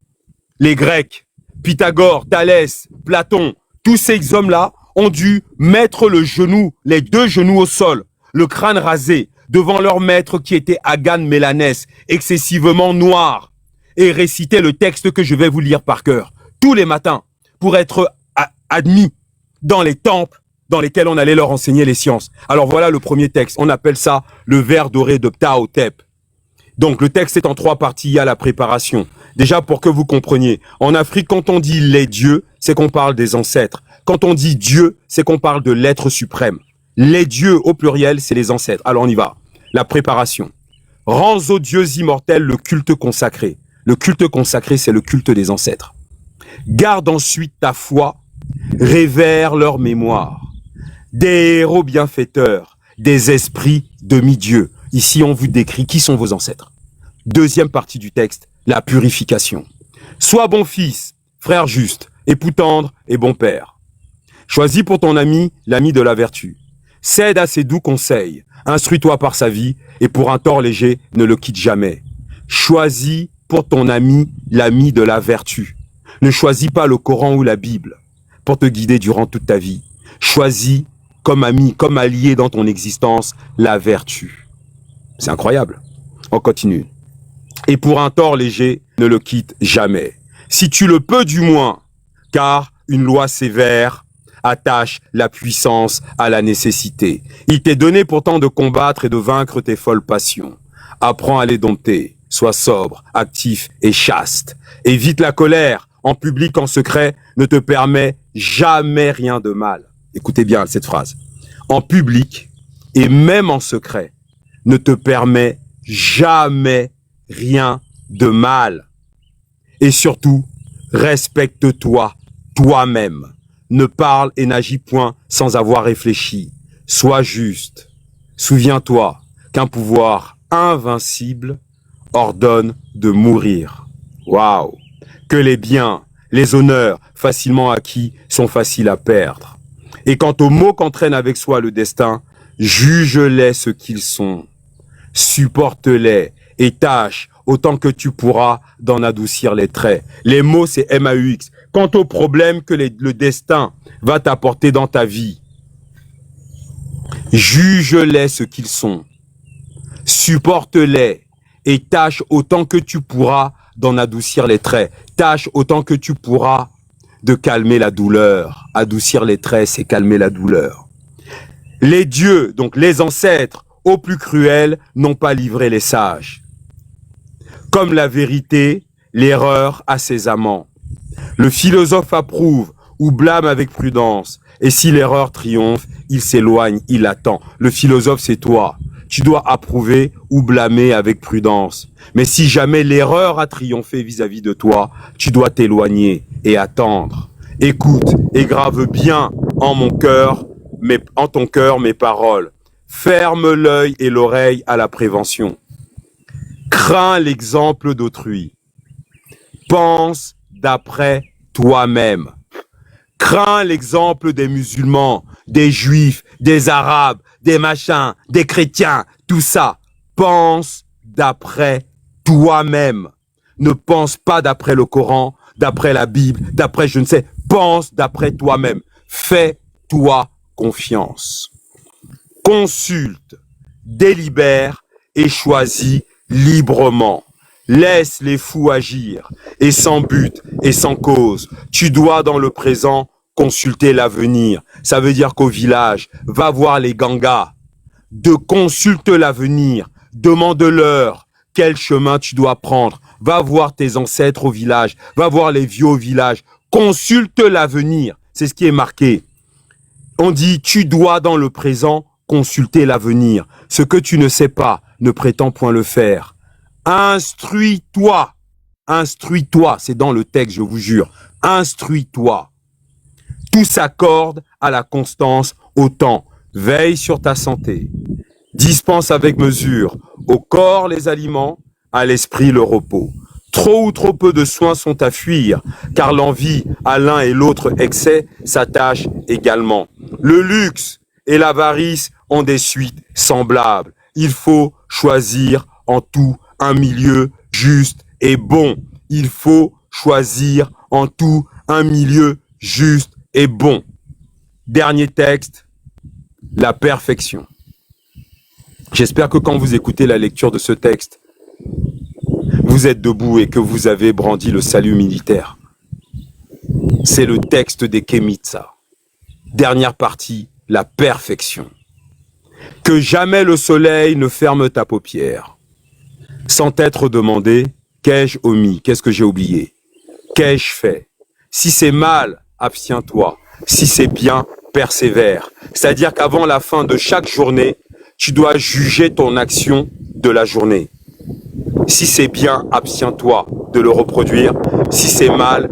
les Grecs, Pythagore, Thalès, Platon. Tous ces hommes-là ont dû mettre le genou, les deux genoux au sol, le crâne rasé, devant leur maître qui était Agan Mélanès, excessivement noir, et réciter le texte que je vais vous lire par cœur, tous les matins, pour être admis dans les temples dans lesquels on allait leur enseigner les sciences. Alors voilà le premier texte, on appelle ça le ver doré de Ptahhotep. Donc le texte est en 3 parties, il y a la préparation. Déjà pour que vous compreniez, en Afrique, quand on dit les dieux, c'est qu'on parle des ancêtres. Quand on dit Dieu, c'est qu'on parle de l'être suprême. Les dieux au pluriel, c'est les ancêtres. Alors on y va. La préparation. Rends aux dieux immortels le culte consacré. Le culte consacré, c'est le culte des ancêtres. Garde ensuite ta foi, révère leur mémoire. Des héros bienfaiteurs, des esprits demi-dieux. Ici, on vous décrit qui sont vos ancêtres. Deuxième partie du texte, la purification. Sois bon fils, frère juste, époux tendre et bon père. Choisis pour ton ami l'ami de la vertu. Cède à ses doux conseils, instruis-toi par sa vie, et pour un tort léger, ne le quitte jamais. Choisis pour ton ami l'ami de la vertu. Ne choisis pas le Coran ou la Bible pour te guider durant toute ta vie. Choisis comme ami, comme allié dans ton existence, la vertu. C'est incroyable. On continue. Et pour un tort léger, ne le quitte jamais. Si tu le peux du moins, car une loi sévère attache la puissance à la nécessité. Il t'est donné pourtant de combattre et de vaincre tes folles passions. Apprends à les dompter. Sois sobre, actif et chaste. Évite la colère. En public, en secret, ne te permet jamais rien de mal. Écoutez bien cette phrase. En public et même en secret, ne te permet jamais rien de mal. Et surtout, respecte-toi toi-même. ne parle et n'agit point sans avoir réfléchi. Sois juste. Souviens-toi qu'un pouvoir invincible ordonne de mourir. Waouh! Que les biens, les honneurs facilement acquis sont faciles à perdre. Et quant aux maux qu'entraîne avec soi le destin, juge-les ce qu'ils sont. Supporte-les et tâche autant que tu pourras d'en adoucir les traits. Les mots, c'est MAUX. Quant aux problèmes que le destin va t'apporter dans ta vie, juge-les ce qu'ils sont. Supporte-les et tâche autant que tu pourras d'en adoucir les traits. Tâche autant que tu pourras de calmer la douleur. Adoucir les traits, c'est calmer la douleur. Les dieux, donc les ancêtres, au plus cruels, n'ont pas livré les sages. Comme la vérité, l'erreur a ses amants. Le philosophe approuve ou blâme avec prudence. Et si l'erreur triomphe, il s'éloigne, il attend. Le philosophe, c'est toi. Tu dois approuver ou blâmer avec prudence. Mais si jamais l'erreur a triomphé vis-à-vis de toi, tu dois t'éloigner et attendre. Écoute et grave bien en ton cœur mes paroles. Ferme l'œil et l'oreille à la prévention. Crains l'exemple d'autrui. Pense d'après toi-même. Crains l'exemple des musulmans, des juifs, des arabes, des machins, des chrétiens, tout ça. Pense d'après toi-même. Ne pense pas d'après le Coran, d'après la Bible, d'après je ne sais. Pense d'après toi-même. Fais-toi confiance. Consulte, délibère et choisis librement. Laisse les fous agir, et sans but et sans cause. Tu dois dans le présent consulter l'avenir. Ça veut dire qu'au village, va voir les gangas. Consulte l'avenir, demande-leur quel chemin tu dois prendre. Va voir tes ancêtres au village, va voir les vieux au village. Consulte l'avenir, c'est ce qui est marqué. On dit, tu dois dans le présent consulter l'avenir. Ce que tu ne sais pas, ne prétends point le faire. Instruis-toi, c'est dans le texte, je vous jure. Instruis-toi. Tout s'accorde à la constance, au temps. Veille sur ta santé. Dispense avec mesure au corps les aliments, à l'esprit le repos. Trop ou trop peu de soins sont à fuir, car l'envie à l'un et l'autre excès s'attache également. Le luxe et l'avarice ont des suites semblables. Il faut choisir en tout un milieu juste et bon. Il faut choisir en tout un milieu juste et bon. Dernier texte, la perfection. J'espère que quand vous écoutez la lecture de ce texte, vous êtes debout et que vous avez brandi le salut militaire. C'est le texte des Kemitsa. Dernière partie, la perfection. Que jamais le soleil ne ferme ta paupière. Sans t'être demandé, qu'ai-je omis? Qu'est-ce que j'ai oublié? Qu'ai-je fait? Si c'est mal, abstiens-toi. Si c'est bien, persévère. C'est-à-dire qu'avant la fin de chaque journée, tu dois juger ton action de la journée. Si c'est bien, abstiens-toi de le reproduire. Si c'est mal,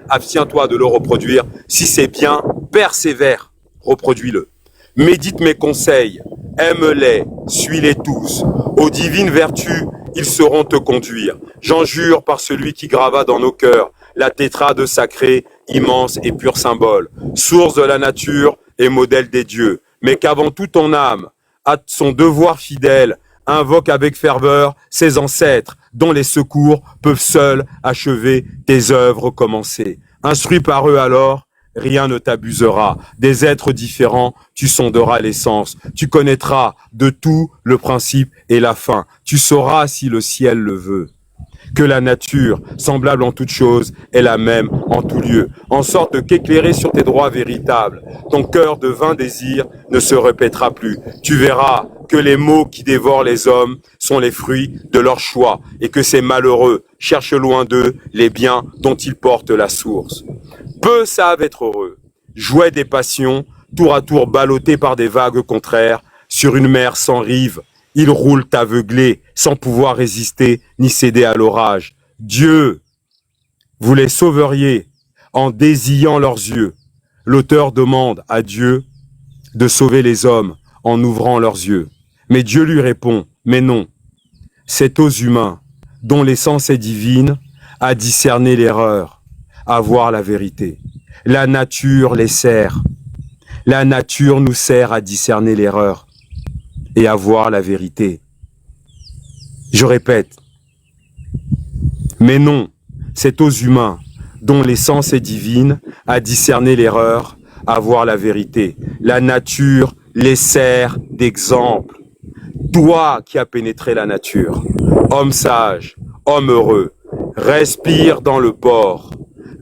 abstiens-toi de le reproduire. Si c'est bien, persévère, reproduis-le. Médite mes conseils, aime-les, suis-les tous. Aux divines vertus, ils sauront te conduire. J'en jure par celui qui grava dans nos cœurs la tétrade sacrée, immense et pur symbole, source de la nature et modèle des dieux, mais qu'avant tout ton âme, à son devoir fidèle, invoque avec ferveur ses ancêtres, dont les secours peuvent seuls achever tes œuvres commencées. Instruit par eux alors, rien ne t'abusera. Des êtres différents, tu sonderas l'essence. Tu connaîtras de tout le principe et la fin. Tu sauras si le ciel le veut. Que la nature, semblable en toutes choses, est la même en tout lieu, en sorte qu'éclairé sur tes droits véritables, ton cœur de vain désir ne se répétera plus. Tu verras que les maux qui dévorent les hommes sont les fruits de leur choix, et que ces malheureux cherchent loin d'eux les biens dont ils portent la source. Peu savent être heureux, jouets des passions, tour à tour ballottés par des vagues contraires, sur une mer sans rive. Ils roulent aveuglés, sans pouvoir résister ni céder à l'orage. Dieu, vous les sauveriez en désillant leurs yeux. L'auteur demande à Dieu de sauver les hommes en ouvrant leurs yeux. Mais Dieu lui répond, mais non, c'est aux humains, dont l'essence est divine, à discerner l'erreur, à voir la vérité. La nature les sert. La nature nous sert à discerner l'erreur et à voir la vérité. Je répète, mais non, c'est aux humains, dont l'essence est divine, à discerner l'erreur, à voir la vérité. La nature les sert d'exemple. Toi qui as pénétré la nature, homme sage, homme heureux, respire dans le port,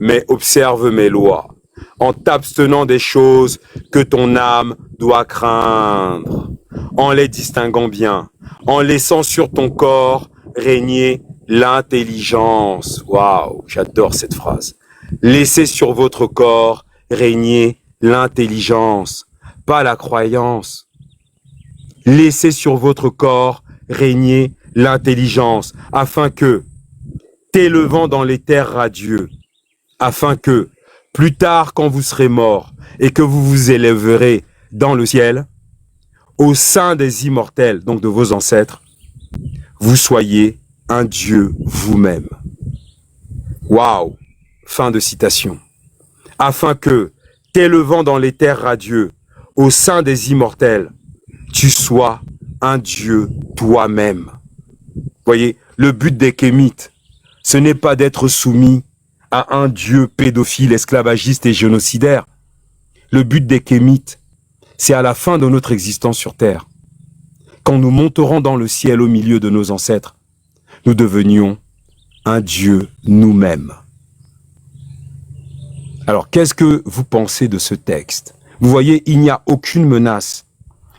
mais observe mes lois, en t'abstenant des choses que ton âme doit craindre, en les distinguant bien, en laissant sur ton corps régner l'intelligence. Waouh, j'adore cette phrase. Laissez sur votre corps régner l'intelligence, pas la croyance. Laissez sur votre corps régner l'intelligence, afin que, t'élevant dans les terres radieux, afin que, plus tard quand vous serez mort et que vous vous élèverez dans le ciel, au sein des immortels, donc de vos ancêtres, vous soyez un Dieu vous-même. Waouh! Fin de citation. Afin que, t'élevant dans les terres radieux, au sein des immortels, tu sois un Dieu toi-même. Voyez, le but des Kémites, ce n'est pas d'être soumis à un Dieu pédophile, esclavagiste et génocidaire. Le but des Kémites, c'est à la fin de notre existence sur terre, quand nous monterons dans le ciel au milieu de nos ancêtres, nous devenions un Dieu nous-mêmes. Alors, qu'est-ce que vous pensez de ce texte? Vous voyez, il n'y a aucune menace.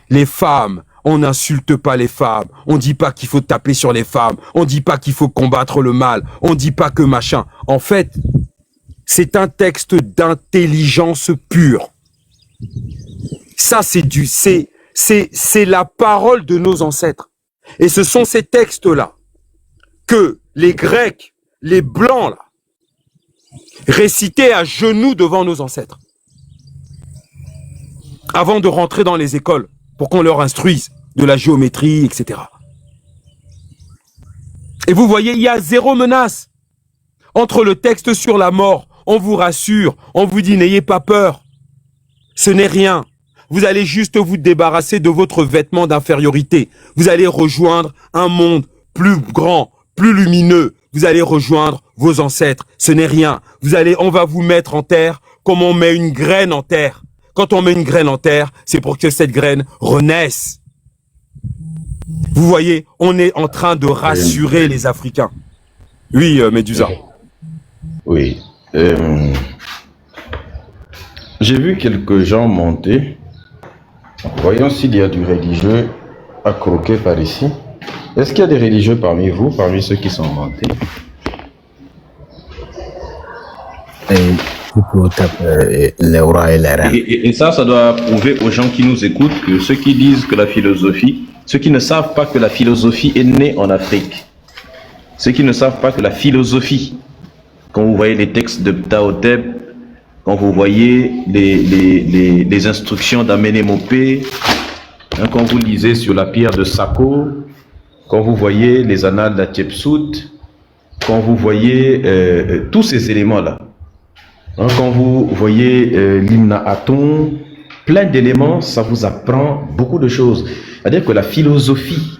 Les femmes, on n'insulte pas les femmes. On ne dit pas qu'il faut taper sur les femmes. On ne dit pas qu'il faut combattre le mal. On ne dit pas que machin. En fait, c'est un texte d'intelligence pure. Ça, c'est la parole de nos ancêtres. Et ce sont ces textes-là que les Grecs, les Blancs, là, récitaient à genoux devant nos ancêtres. Avant de rentrer dans les écoles, pour qu'on leur instruise de la géométrie, etc. Et vous voyez, il y a zéro menace. Entre le texte sur la mort, on vous rassure, on vous dit n'ayez pas peur. Ce n'est rien. Vous allez juste vous débarrasser de votre vêtement d'infériorité. Vous allez rejoindre un monde plus grand, plus lumineux. Vous allez rejoindre vos ancêtres. Ce n'est rien. On va vous mettre en terre comme on met une graine en terre. Quand on met une graine en terre, c'est pour que cette graine renaisse. Vous voyez, on est en train de rassurer les Africains. Oui, Médusa. Oui. J'ai vu quelques gens monter. Voyons s'il y a du religieux à croquer par ici. Est-ce qu'il y a des religieux parmi vous, parmi ceux qui sont montés? Et ça doit prouver aux gens qui nous écoutent que ceux qui disent que la philosophie, ceux qui ne savent pas que la philosophie est née en Afrique, ceux qui ne savent pas que la philosophie, quand vous voyez les textes de Ptahhotep, quand vous voyez les instructions d'Amenemopé, hein, quand vous lisez sur la pierre de Sako, quand vous voyez les annales d'Hatshepsut, quand vous voyez tous ces éléments-là, hein, quand vous voyez l'hymne à Aton, plein d'éléments, ça vous apprend beaucoup de choses. C'est-à-dire que la philosophie,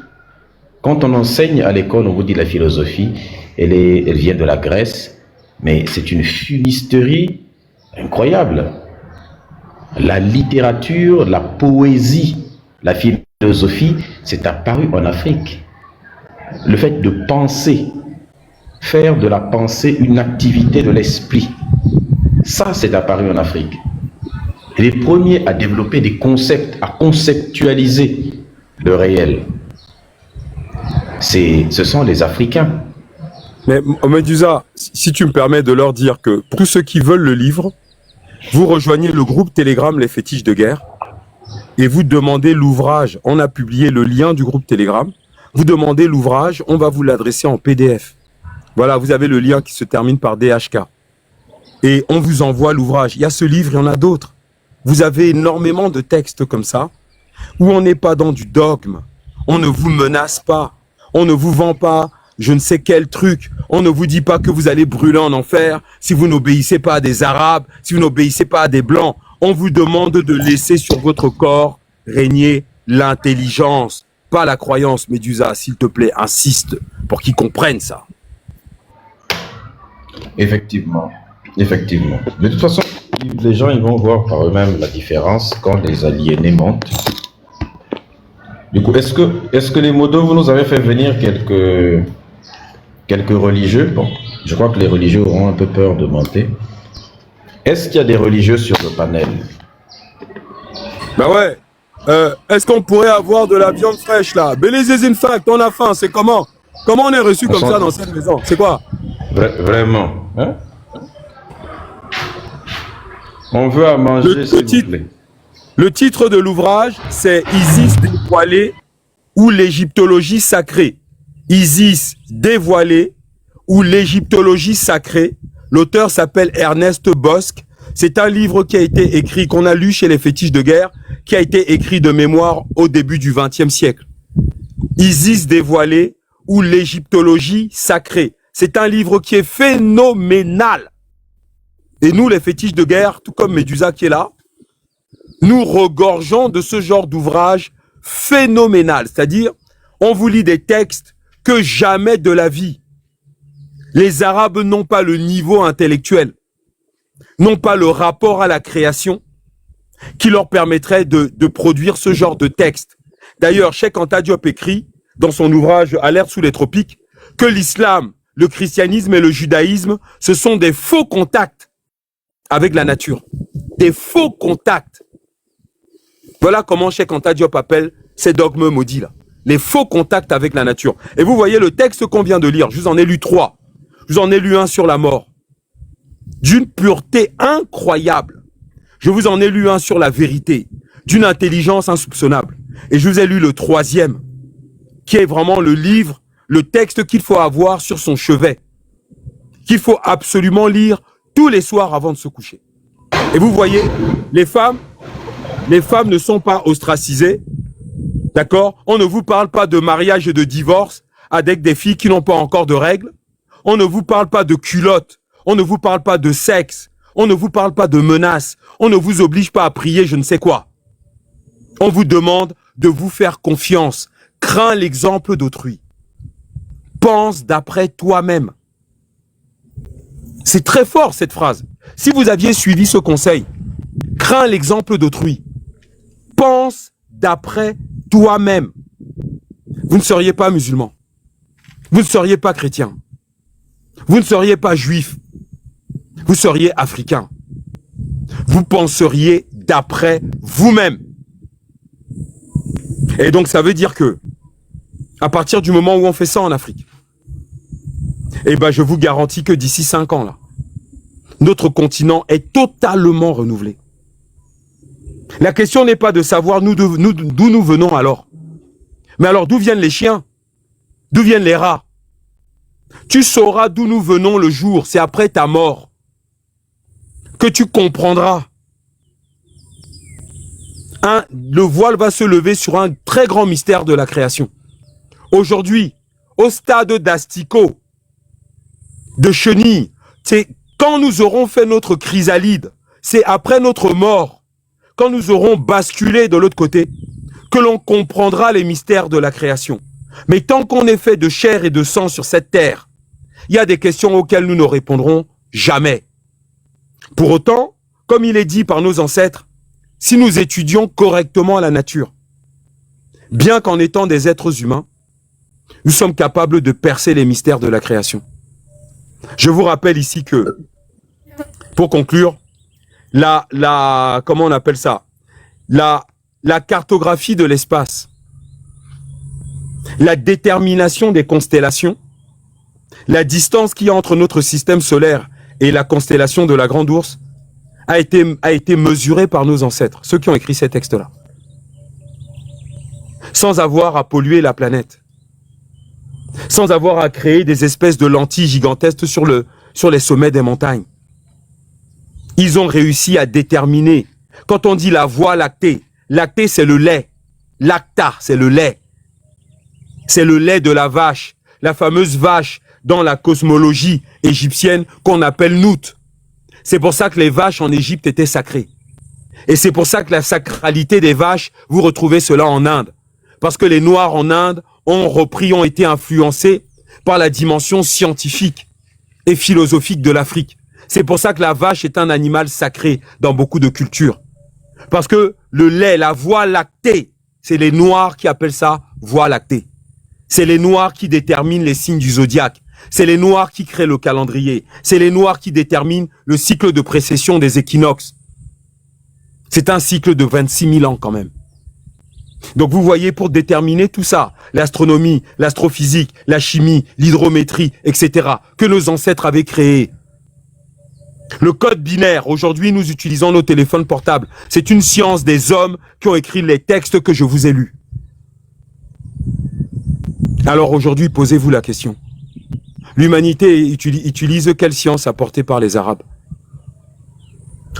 quand on enseigne à l'école, on vous dit la philosophie, elle vient de la Grèce, mais c'est une fumisterie incroyable. La littérature, la poésie, la philosophie, c'est apparu en Afrique. Le fait de penser, faire de la pensée une activité de l'esprit, ça c'est apparu en Afrique. Et les premiers à développer des concepts, à conceptualiser le réel, ce sont les Africains. Mais Médusa, si tu me permets de leur dire que pour tous ceux qui veulent le livre, vous rejoignez le groupe Telegram Les Fétiches de Guerre et vous demandez l'ouvrage. On a publié le lien du groupe Telegram. Vous demandez l'ouvrage, on va vous l'adresser en PDF. Voilà, vous avez le lien qui se termine par DHK. et on vous envoie l'ouvrage. Il y a ce livre, il y en a d'autres. Vous avez énormément de textes comme ça, où on n'est pas dans du dogme. On ne vous menace pas. On ne vous vend pas je ne sais quel truc. On ne vous dit pas que vous allez brûler en enfer si vous n'obéissez pas à des Arabes, si vous n'obéissez pas à des Blancs. On vous demande de laisser sur votre corps régner l'intelligence, pas la croyance. Médusa, s'il te plaît, insiste pour qu'ils comprennent ça. Effectivement. Effectivement. De toute façon, les gens ils vont voir par eux-mêmes la différence quand les aliénés montent. Du coup, est-ce que les modos, vous nous avez fait venir quelques religieux? Bon, je crois que les religieux auront un peu peur de monter. Est-ce qu'il y a des religieux sur le panel? Bah ouais. Est-ce qu'on pourrait avoir de la viande fraîche là? Bélezézine fact, on a faim, c'est comment? Comment on est reçu comme ça dans cette maison? C'est quoi? Vraiment, hein? On veut à manger, s'il vous plaît. Le titre de l'ouvrage, c'est Isis dévoilé ou l'égyptologie sacrée. Isis dévoilé ou l'égyptologie sacrée. L'auteur s'appelle Ernest Bosque. C'est un livre qui a été écrit, qu'on a lu chez les fétiches de guerre, qui a été écrit de mémoire au début du XXe siècle. Isis dévoilé ou l'égyptologie sacrée. C'est un livre qui est phénoménal. Et nous, les fétiches de guerre, tout comme Médusa qui est là, nous regorgeons de ce genre d'ouvrage phénoménal. C'est-à-dire, on vous lit des textes que jamais de la vie. Les Arabes n'ont pas le niveau intellectuel, n'ont pas le rapport à la création qui leur permettrait de produire ce genre de texte. D'ailleurs, Cheikh Anta Diop écrit dans son ouvrage Alerte sous les tropiques que l'islam, le christianisme et le judaïsme, ce sont des faux contacts avec la nature. Des faux contacts. Voilà comment Cheikh Anta Diop appelle ces dogmes maudits là. Les faux contacts avec la nature. Et vous voyez le texte qu'on vient de lire, je vous en ai lu 3. Je vous en ai lu un sur la mort. D'une pureté incroyable. Je vous en ai lu un sur la vérité. D'une intelligence insoupçonnable. Et je vous ai lu le 3e, qui est vraiment le livre, le texte qu'il faut avoir sur son chevet. Qu'il faut absolument lire tous les soirs avant de se coucher. Et vous voyez, les femmes ne sont pas ostracisées. D'accord? On ne vous parle pas de mariage et de divorce avec des filles qui n'ont pas encore de règles. On ne vous parle pas de culottes. On ne vous parle pas de sexe. On ne vous parle pas de menaces. On ne vous oblige pas à prier je ne sais quoi. On vous demande de vous faire confiance. Crains l'exemple d'autrui. Pense d'après toi-même. C'est très fort cette phrase. Si vous aviez suivi ce conseil, crains l'exemple d'autrui. Pense d'après toi-même. Vous ne seriez pas musulman. Vous ne seriez pas chrétien. Vous ne seriez pas juif. Vous seriez africain. Vous penseriez d'après vous-même. Et donc ça veut dire que, à partir du moment où on fait ça en Afrique, eh ben je vous garantis que d'ici 5 ans là, notre continent est totalement renouvelé. La question n'est pas de savoir d'où nous venons alors. Mais alors d'où viennent les chiens? D'où viennent les rats? Tu sauras d'où nous venons le jour, c'est après ta mort que tu comprendras. Le voile va se lever sur un très grand mystère de la création. Aujourd'hui, au stade d'asticot, de chenille, c'est quand nous aurons fait notre chrysalide, c'est après notre mort, quand nous aurons basculé de l'autre côté, que l'on comprendra les mystères de la création. Mais tant qu'on est fait de chair et de sang sur cette terre, il y a des questions auxquelles nous ne répondrons jamais. Pour autant, comme il est dit par nos ancêtres, si nous étudions correctement la nature, bien qu'en étant des êtres humains, nous sommes capables de percer les mystères de la création. Je vous rappelle ici que, pour conclure, comment on appelle ça? La cartographie de l'espace, la détermination des constellations, la distance qu'il y a entre notre système solaire et la constellation de la Grande Ourse a été mesurée par nos ancêtres, ceux qui ont écrit ces textes-là, sans avoir à polluer la planète, sans avoir à créer des espèces de lentilles gigantesques sur les sommets des montagnes. Ils ont réussi à déterminer. Quand on dit la voie lactée, lactée c'est le lait. Lacta, c'est le lait. C'est le lait de la vache. La fameuse vache dans la cosmologie égyptienne qu'on appelle Nout. C'est pour ça que les vaches en Égypte étaient sacrées. Et c'est pour ça que la sacralité des vaches, vous retrouvez cela en Inde. Parce que les Noirs en Inde ont été influencés par la dimension scientifique et philosophique de l'Afrique. C'est pour ça que la vache est un animal sacré dans beaucoup de cultures. Parce que le lait, la voie lactée, c'est les Noirs qui appellent ça voie lactée. C'est les Noirs qui déterminent les signes du zodiaque. C'est les Noirs qui créent le calendrier. C'est les Noirs qui déterminent le cycle de précession des équinoxes. C'est un cycle de 26 000 ans quand même. Donc vous voyez, pour déterminer tout ça, l'astronomie, l'astrophysique, la chimie, l'hydrométrie, etc., que nos ancêtres avaient créé. Le code binaire, aujourd'hui nous utilisons nos téléphones portables. C'est une science des hommes qui ont écrit les textes que je vous ai lus. Alors aujourd'hui, posez-vous la question. L'humanité utilise quelle science apportée par les Arabes?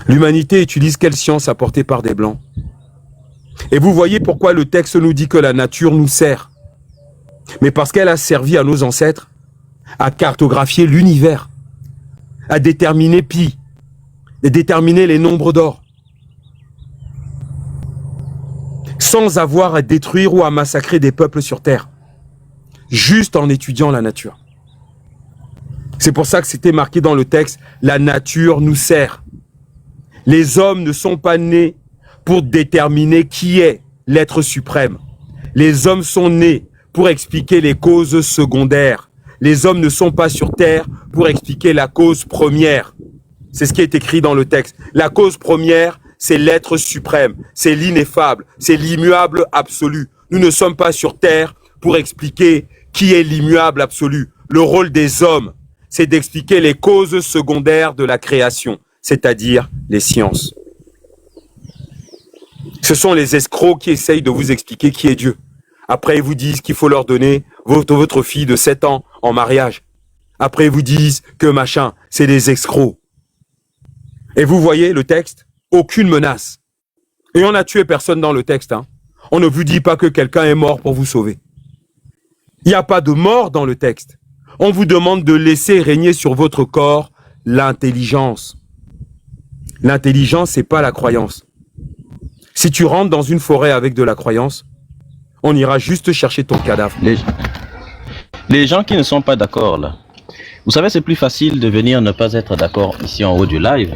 L'humanité utilise quelle science apportée par des Blancs? Et vous voyez pourquoi le texte nous dit que la nature nous sert. Mais parce qu'elle a servi à nos ancêtres à cartographier l'univers, à déterminer pi, et déterminer les nombres d'or, sans avoir à détruire ou à massacrer des peuples sur terre, juste en étudiant la nature. C'est pour ça que c'était marqué dans le texte, la nature nous sert. Les hommes ne sont pas nés pour déterminer qui est l'être suprême. Les hommes sont nés pour expliquer les causes secondaires. Les hommes ne sont pas sur terre pour expliquer la cause première. C'est ce qui est écrit dans le texte. La cause première, c'est l'être suprême, c'est l'ineffable, c'est l'immuable absolu. Nous ne sommes pas sur terre pour expliquer qui est l'immuable absolu. Le rôle des hommes, c'est d'expliquer les causes secondaires de la création, c'est-à-dire les sciences. Ce sont les escrocs qui essayent de vous expliquer qui est Dieu. Après, ils vous disent qu'il faut leur donner votre fille de 7 ans en mariage. Après, ils vous disent que machin, c'est des escrocs. Et vous voyez le texte, aucune menace. Et on n'a tué personne dans le texte. Hein. On ne vous dit pas que quelqu'un est mort pour vous sauver. Il n'y a pas de mort dans le texte. On vous demande de laisser régner sur votre corps l'intelligence. L'intelligence, c'est pas la croyance. Si tu rentres dans une forêt avec de la croyance, on ira juste chercher ton cadavre. Les gens qui ne sont pas d'accord là, vous savez, c'est plus facile de venir ne pas être d'accord ici en haut du live.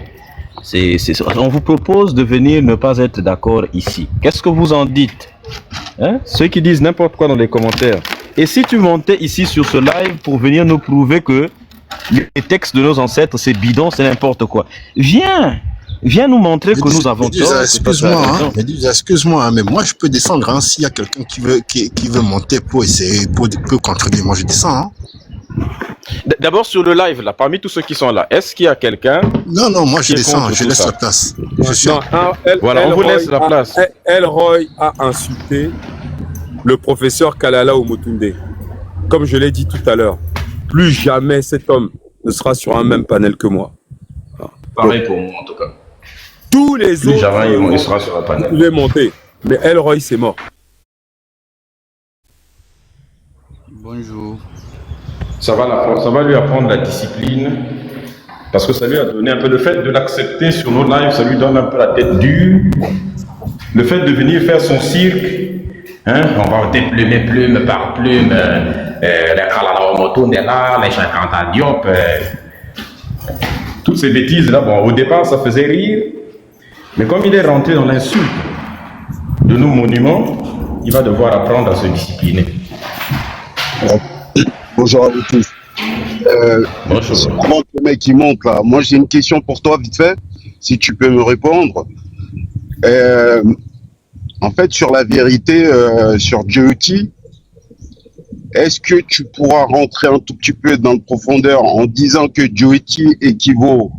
On vous propose de venir ne pas être d'accord ici. Qu'est-ce que vous en dites, hein? Ceux qui disent n'importe quoi dans les commentaires. Et si tu montais ici sur ce live pour venir nous prouver que les textes de nos ancêtres, c'est bidon, c'est n'importe quoi. Viens nous montrer que nous avons tort. Excuse-moi, mais moi je peux descendre, hein, s'il y a quelqu'un qui veut monter pour essayer, pour contredire, moi je descends, hein. D'abord sur le live, là, parmi tous ceux qui sont là, est-ce qu'il y a quelqu'un? Non, moi je descends, je laisse la place. Voilà, on vous laisse la place. Elroy a insulté le professeur Kalala Omotunde. Comme je l'ai dit tout à l'heure, plus jamais cet homme ne sera sur un même panel que moi. Pareil pour moi en tout cas. Tous les plus autres, jamais il sera sur un panel. Il est monté, mais Elroy c'est mort. Bonjour. Ça va lui apprendre la discipline, parce que ça lui a donné un peu, le fait de l'accepter sur nos lives, ça lui donne un peu la tête dure. Le fait de venir faire son cirque, hein, on va déplumer plume par plume, les Kalala Omotunde là, les Cheikh Anta Diop, toutes ces bêtises là, bon, au départ ça faisait rire, mais comme il est rentré dans l'insulte de nos monuments, il va devoir apprendre à se discipliner. Bonjour à vous tous. Bonjour. Le mec qui monte là. Moi j'ai une question pour toi vite fait, si tu peux me répondre. En fait, sur la vérité, sur Djeuti, est-ce que tu pourras rentrer un tout petit peu dans le profondeur en disant que Djeuti équivaut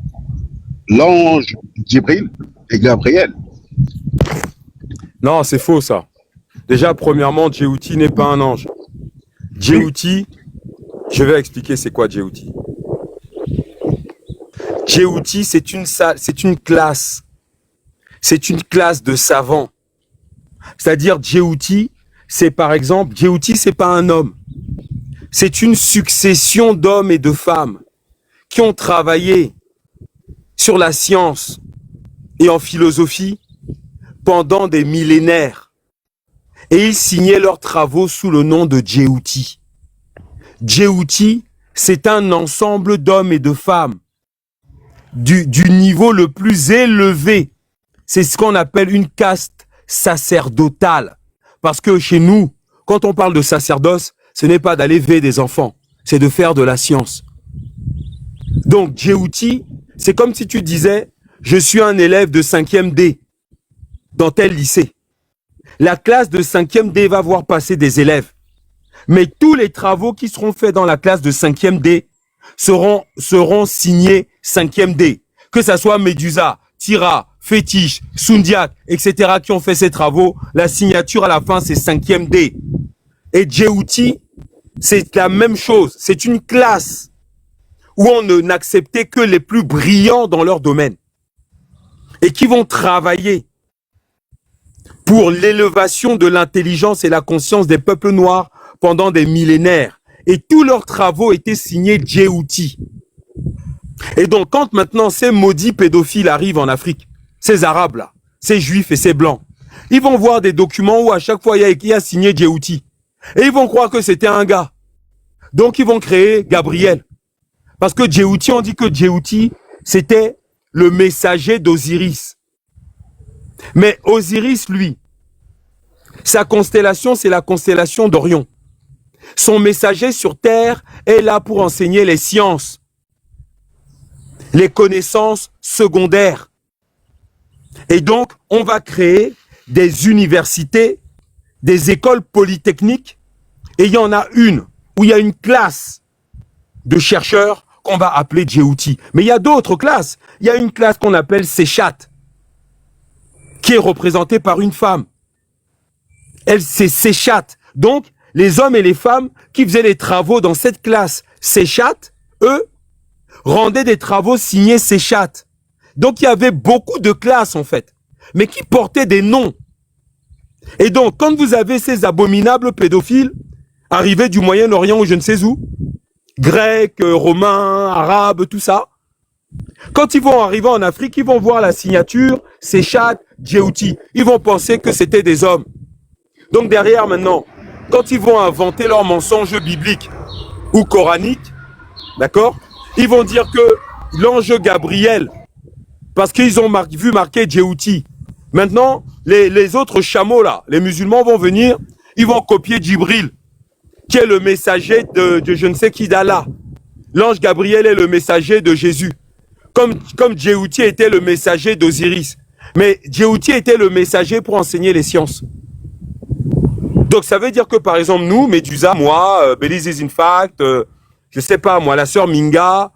l'ange Djibril et Gabriel? Non, c'est faux ça. Déjà, premièrement, Djeuti n'est pas un ange. Djeuti, je vais expliquer c'est quoi Djeuti. Djehouti, c'est une classe. C'est une classe de savants. C'est-à-dire, Djehouti, c'est par exemple, Djehouti, c'est pas un homme. C'est une succession d'hommes et de femmes qui ont travaillé sur la science et en philosophie pendant des millénaires. Et ils signaient leurs travaux sous le nom de Djehouti. Djehouti, c'est un ensemble d'hommes et de femmes du niveau le plus élevé. C'est ce qu'on appelle une caste sacerdotale. Parce que chez nous, quand on parle de sacerdoce, ce n'est pas d'aller élever des enfants, c'est de faire de la science. Donc, Djehouti, c'est comme si tu disais, je suis un élève de 5e D dans tel lycée. La classe de 5e D va voir passer des élèves. Mais tous les travaux qui seront faits dans la classe de 5e D seront signés 5e D. Que ça soit Médusa, Tira, Fétiche, Sundiak, etc. qui ont fait ces travaux, la signature à la fin, c'est 5e D. Et Djehouti, c'est la même chose. C'est une classe où on n'acceptait que les plus brillants dans leur domaine et qui vont travailler pour l'élévation de l'intelligence et la conscience des peuples noirs pendant des millénaires. Et tous leurs travaux étaient signés Djehouti. Et donc, quand maintenant ces maudits pédophiles arrivent en Afrique, ces Arabes là, ces Juifs et ces Blancs, ils vont voir des documents où à chaque fois il y a signé Djehouti. Et ils vont croire que c'était un gars. Donc ils vont créer Gabriel. Parce que Djehouti, on dit que Djehouti, c'était le messager d'Osiris. Mais Osiris, lui, sa constellation, c'est la constellation d'Orion. Son messager sur Terre est là pour enseigner les sciences, les connaissances secondaires. Et donc, on va créer des universités, des écoles polytechniques, et il y en a une où il y a une classe de chercheurs qu'on va appeler Djehouti. Mais il y a d'autres classes. Il y a une classe qu'on appelle Séchat, qui est représentée par une femme. Elle, c'est Séchat. Donc, les hommes et les femmes qui faisaient les travaux dans cette classe Séchat, eux, rendaient des travaux signés Séchat. Donc, il y avait beaucoup de classes, en fait, mais qui portaient des noms. Et donc, quand vous avez ces abominables pédophiles arrivés du Moyen-Orient ou je ne sais où, grecs, romains, arabes, tout ça, quand ils vont arriver en Afrique, ils vont voir la signature Séchat, Djehouti. Ils vont penser que c'était des hommes. Donc derrière maintenant, quand ils vont inventer leurs mensonges bibliques ou coraniques, d'accord, ils vont dire que l'ange Gabriel, parce qu'ils ont vu marquer Djehouti. Maintenant, les autres chameaux là, les musulmans vont venir, ils vont copier Djibril, qui est le messager de je ne sais qui d'Allah. L'ange Gabriel est le messager de Jésus. Comme Djehouti était le messager d'Osiris. Mais Djehouti était le messager pour enseigner les sciences. Donc ça veut dire que par exemple nous, Médusa, moi, Belize is in fact, je sais pas moi, la sœur Minga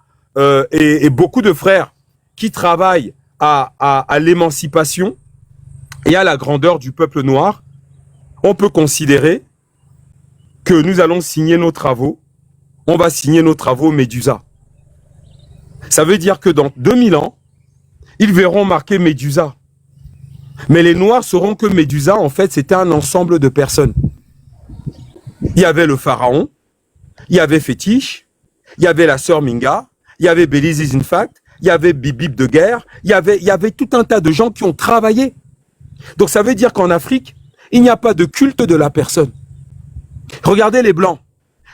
et beaucoup de frères qui travaillent à l'émancipation et à la grandeur du peuple noir, on peut considérer que nous allons signer nos travaux, on va signer nos travaux Médusa. Ça veut dire que dans 2000 ans, ils verront marquer Médusa. Mais les Noirs sauront que Médusa, en fait, c'était un ensemble de personnes. Il y avait le pharaon, il y avait Fétiche, il y avait la sœur Minga, il y avait Belize is in fact, il y avait Bibib de guerre, il y avait tout un tas de gens qui ont travaillé. Donc ça veut dire qu'en Afrique, il n'y a pas de culte de la personne. Regardez les Blancs.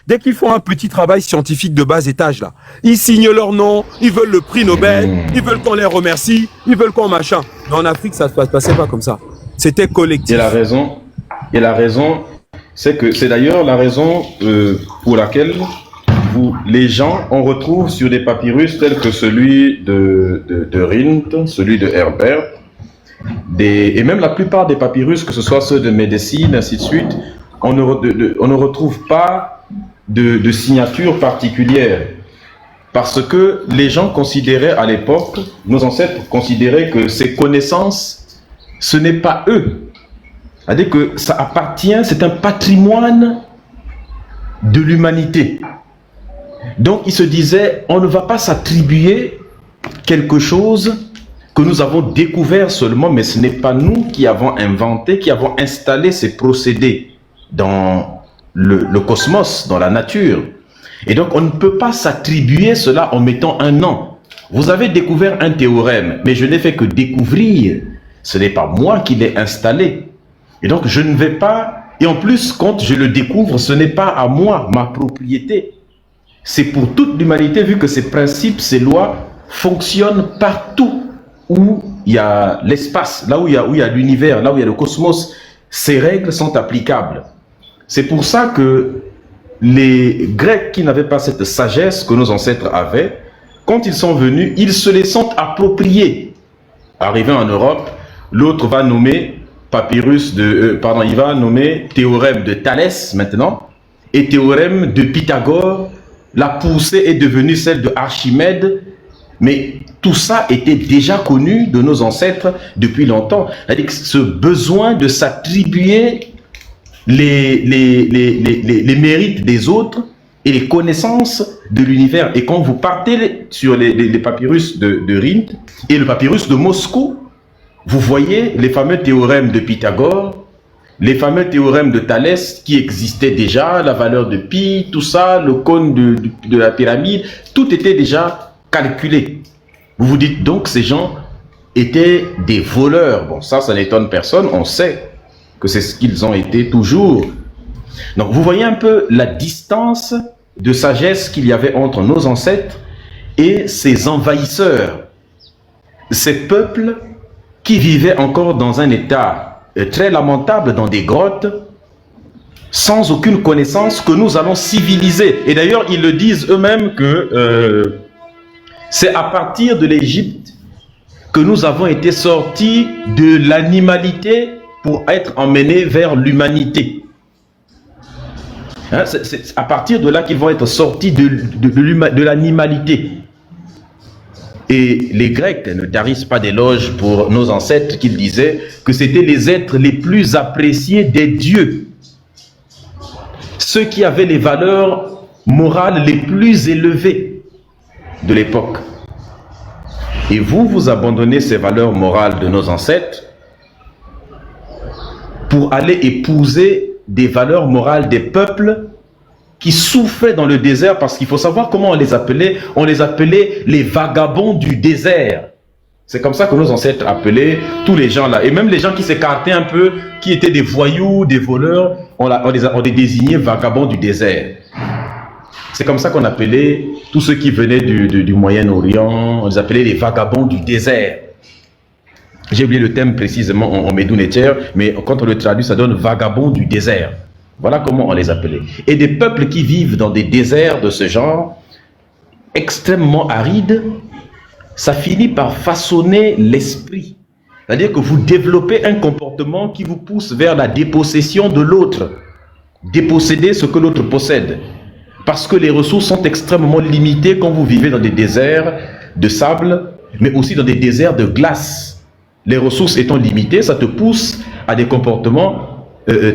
Dès qu'ils font un petit travail scientifique de bas étage, là, ils signent leur nom, ils veulent le prix Nobel, ils veulent qu'on les remercie, ils veulent qu'on machin. Mais en Afrique, ça ne se passait pas comme ça. C'était collectif. Et la raison, c'est que c'est d'ailleurs la raison pour laquelle les gens, on retrouve sur des papyrus tels que celui de Rhind, celui de Herbert, et même la plupart des papyrus, que ce soit ceux de Médecine, ainsi de suite, on ne retrouve pas de signature particulière. Parce que les gens considéraient à l'époque, nos ancêtres considéraient que ces connaissances, ce n'est pas eux. C'est-à-dire que ça appartient, c'est un patrimoine de l'humanité. Donc ils se disaient, on ne va pas s'attribuer quelque chose que nous avons découvert seulement, mais ce n'est pas nous qui avons inventé, qui avons installé ces procédés dans le cosmos, dans la nature. Et donc, on ne peut pas s'attribuer cela en mettant un nom. Vous avez découvert un théorème, mais je n'ai fait que découvrir. Ce n'est pas moi qui l'ai installé. Et donc, je ne vais pas... Et en plus, quand je le découvre, ce n'est pas à moi, ma propriété. C'est pour toute l'humanité, vu que ces principes, ces lois fonctionnent partout où il y a l'espace, là où il y a l'univers, là où il y a le cosmos. Ces règles sont applicables. C'est pour ça que les Grecs qui n'avaient pas cette sagesse que nos ancêtres avaient, quand ils sont venus, ils se les sont appropriés. Arrivé en Europe, l'autre va nommer il va nommer théorème de Thalès maintenant, et théorème de Pythagore. La poussée est devenue celle de Archimède, mais tout ça était déjà connu de nos ancêtres depuis longtemps. C'est-à-dire que ce besoin de s'attribuer les mérites des autres et les connaissances de l'univers. Et quand vous partez sur les papyrus de Rhind et le papyrus de Moscou, vous voyez les fameux théorèmes de Pythagore, les fameux théorèmes de Thalès qui existaient déjà, la valeur de pi, tout ça, le cône de la pyramide, tout était déjà calculé. Vous vous dites donc ces gens étaient des voleurs. Bon, ça n'étonne personne, on sait que c'est ce qu'ils ont été toujours. Donc vous voyez un peu la distance de sagesse qu'il y avait entre nos ancêtres et ces envahisseurs, ces peuples qui vivaient encore dans un état très lamentable, dans des grottes, sans aucune connaissance, que nous allons civiliser. Et d'ailleurs, ils le disent eux-mêmes que c'est à partir de l'Égypte que nous avons été sortis de l'animalité pour être emmenés vers l'humanité. Hein, c'est à partir de là qu'ils vont être sortis de l'animalité. Et les Grecs ne tarissent pas d'éloges pour nos ancêtres qu'ils disaient que c'était les êtres les plus appréciés des dieux. Ceux qui avaient les valeurs morales les plus élevées de l'époque. Et vous abandonnez ces valeurs morales de nos ancêtres pour aller épouser des valeurs morales des peuples qui souffraient dans le désert, parce qu'il faut savoir comment on les appelait. On les appelait les vagabonds du désert. C'est comme ça que nos ancêtres appelaient tous les gens là. Et même les gens qui s'écartaient un peu, qui étaient des voyous, des voleurs, on les désignait vagabonds du désert. C'est comme ça qu'on appelait tous ceux qui venaient du Moyen-Orient, on les appelait les vagabonds du désert. J'ai oublié le thème précisément en Médoune et Tiers, mais quand on le traduit, ça donne vagabonds du désert. Voilà comment on les appelait. Et des peuples qui vivent dans des déserts de ce genre, extrêmement arides, ça finit par façonner l'esprit. C'est-à-dire que vous développez un comportement qui vous pousse vers la dépossession de l'autre. Déposséder ce que l'autre possède. Parce que les ressources sont extrêmement limitées quand vous vivez dans des déserts de sable, mais aussi dans des déserts de glace. Les ressources étant limitées, ça te pousse à des comportements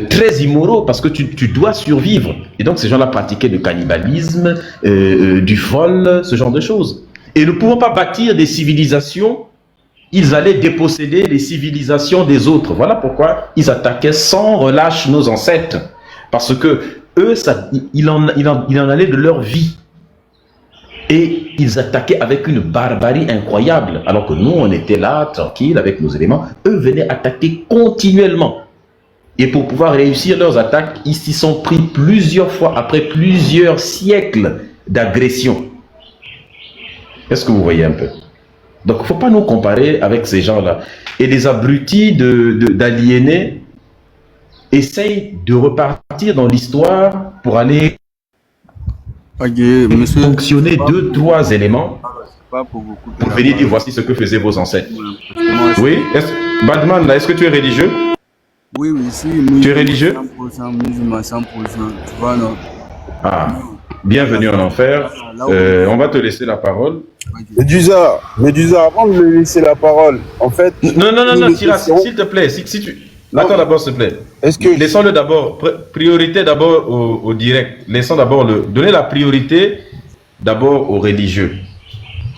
très immoraux, parce que tu dois survivre. Et donc ces gens-là pratiquaient le cannibalisme, du vol, ce genre de choses. Et ne pouvant pas bâtir des civilisations, ils allaient déposséder les civilisations des autres. Voilà pourquoi ils attaquaient sans relâche nos ancêtres. Parce que eux, il en allait de leur vie. Et ils attaquaient avec une barbarie incroyable. Alors que nous, on était là, tranquilles, avec nos éléments. Eux venaient attaquer continuellement. Et pour pouvoir réussir leurs attaques, ils s'y sont pris plusieurs fois, après plusieurs siècles d'agression. Est-ce que vous voyez un peu? Donc, il ne faut pas nous comparer avec ces gens-là. Et les abrutis d'aliénés essayent de repartir dans l'histoire pour aller fonctionner 2-3 éléments pour venir dire voici ce que faisaient vos ancêtres. Oui? Badman, est-ce que tu es religieux? Oui, si. Tu es religieux? 100%, musulman, 100%. Tu vois, non? Ah, bienvenue en enfer. On va te laisser la parole. Médusa, avant de lui laisser la parole, en fait... Non, Tira, s'il te plaît, si tu... Attends d'abord, s'il te plaît. Laissons-le d'abord, priorité d'abord au direct. Laissons d'abord donnez la priorité d'abord aux religieux.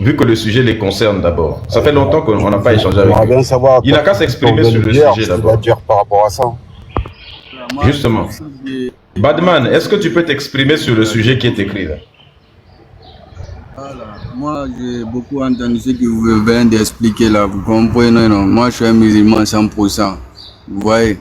vu que le sujet les concerne d'abord. Ça fait longtemps qu'on n'a pas échangé avec bien lui. savoir Il n'a qu'à s'exprimer sur le sujet d'abord. dire par rapport à ça. Justement. Badman, est-ce que tu peux t'exprimer sur le sujet qui est écrit là? Voilà. Moi, j'ai beaucoup entendu ce que vous venez d'expliquer là. Vous comprenez, non? Moi, je suis un musulman 100%. Vous voyez?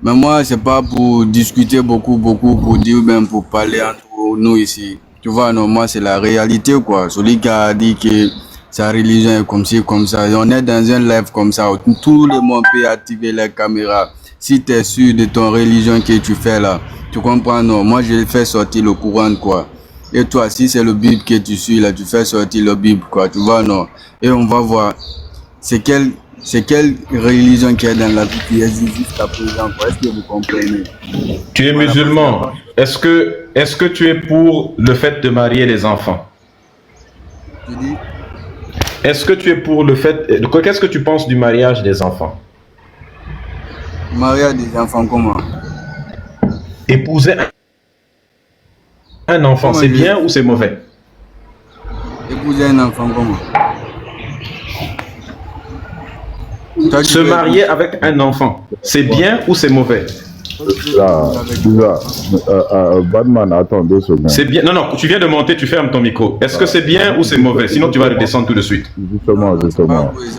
Mais moi, c'est pas pour discuter beaucoup, pour dire, même pour parler entre nous ici. Tu vois, non, moi, c'est la réalité, quoi. Celui qui a dit que sa religion est comme ci, comme ça. Et on est dans un live comme ça, où tout le monde peut activer les caméras. Si tu es sûr de ton religion que tu fais là, tu comprends, non? Moi, je fais sortir le Coran, quoi. Et toi, si c'est le Bible que tu suis là, tu fais sortir le Bible, quoi. Tu vois, non? Et on va voir, c'est quelle religion qui est dans la vie qui existe jusqu'à présent, quoi. Est-ce que vous comprenez? Tu es musulman. Est-ce que tu es pour le fait de marier les enfants? Tu dis? Est-ce que tu es pour le fait... Qu'est-ce que tu penses du mariage des enfants? Mariage des enfants, comment? Épouser un enfant, c'est bien ou c'est mauvais? Épouser un enfant, comment? Se marier avec un enfant, c'est bien ou c'est mauvais? Badman, attends 2 secondes. C'est bien. Non, tu viens de monter, tu fermes ton micro. Est-ce que c'est bien ou c'est mauvais? Sinon, tu vas redescendre tout de suite. Justement.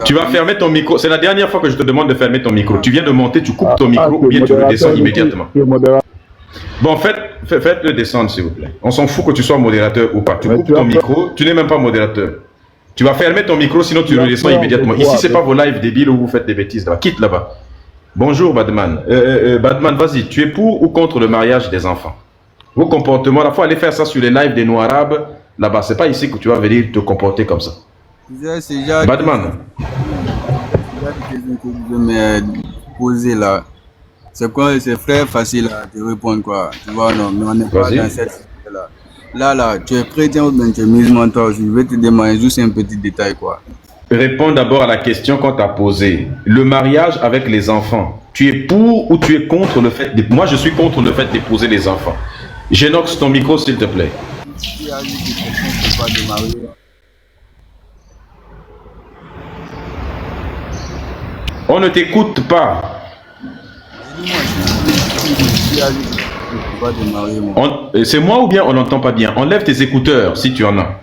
Tu vas fermer ton micro. C'est la dernière fois que je te demande de fermer ton micro. Tu viens de monter, tu coupes ton micro ou bien tu redescends immédiatement. Bon, faites-le descendre, s'il vous plaît. On s'en fout que tu sois modérateur ou pas. Tu coupes ton micro, tu n'es même pas modérateur. Tu vas fermer ton micro, sinon tu redescends immédiatement. Ici, c'est pas vos lives débiles où vous faites des bêtises là. Quitte là-bas. Bonjour Badman. Badman, vas-y, tu es pour ou contre le mariage des enfants? Vos comportements, il faut aller faire ça sur les lives des noirs arabes. Là-bas, c'est pas ici que tu vas venir te comporter comme ça. Badman. Poser là. C'est quoi, c'est très facile à te répondre quoi. Tu vois, non, mais on n'est pas dans cette situation-là. Là, tu es chrétien ou bien tu es musulman, toi aussi. Je vais te demander juste un petit détail quoi. Réponds d'abord à la question qu'on t'a posée. Le mariage avec les enfants, tu es pour ou tu es contre le fait de... Moi, je suis contre le fait d'épouser les enfants. Génox, ton micro, s'il te plaît. On ne t'écoute pas. C'est moi ou bien on n'entend pas bien? Enlève tes écouteurs si tu en as.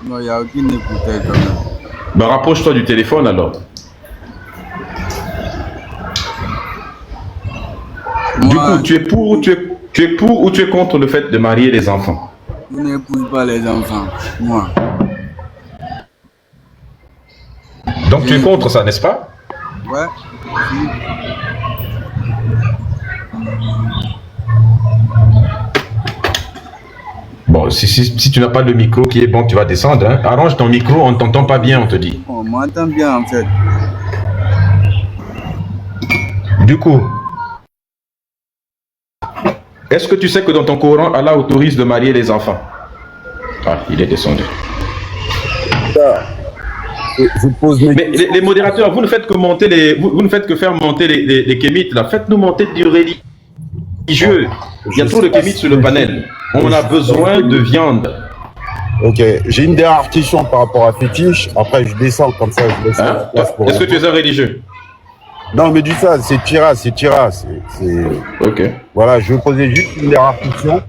Non, il n'y a aucune écouteur quand même. Ben, rapproche-toi du téléphone alors. Du coup, tu es pour ou tu es contre le fait de marier les enfants? Je n'épouse pas les enfants, moi. Donc tu es contre ça, n'est-ce pas? Ouais. Bon, si tu n'as pas de micro qui est bon, tu vas descendre. Hein. Arrange ton micro, on ne t'entend pas bien, on te dit. On m'entend bien en fait. Du coup, est-ce que tu sais que dans ton Coran, Allah autorise de marier les enfants? Ah, il est descendu. Mais les modérateurs, vous ne faites que monter vous ne faites que faire monter les kémites là. Faites-nous monter du religieux. Il y a trop de kémites sur le panel. On a besoin de viande. Ok, j'ai une dernière question par rapport à Fétiche. Après, je descends comme ça. Je laisse la place pour... Est-ce que tu es un religieux? Non, mais du ça, c'est Tira. Ok. Voilà, je vais poser juste une dernière question.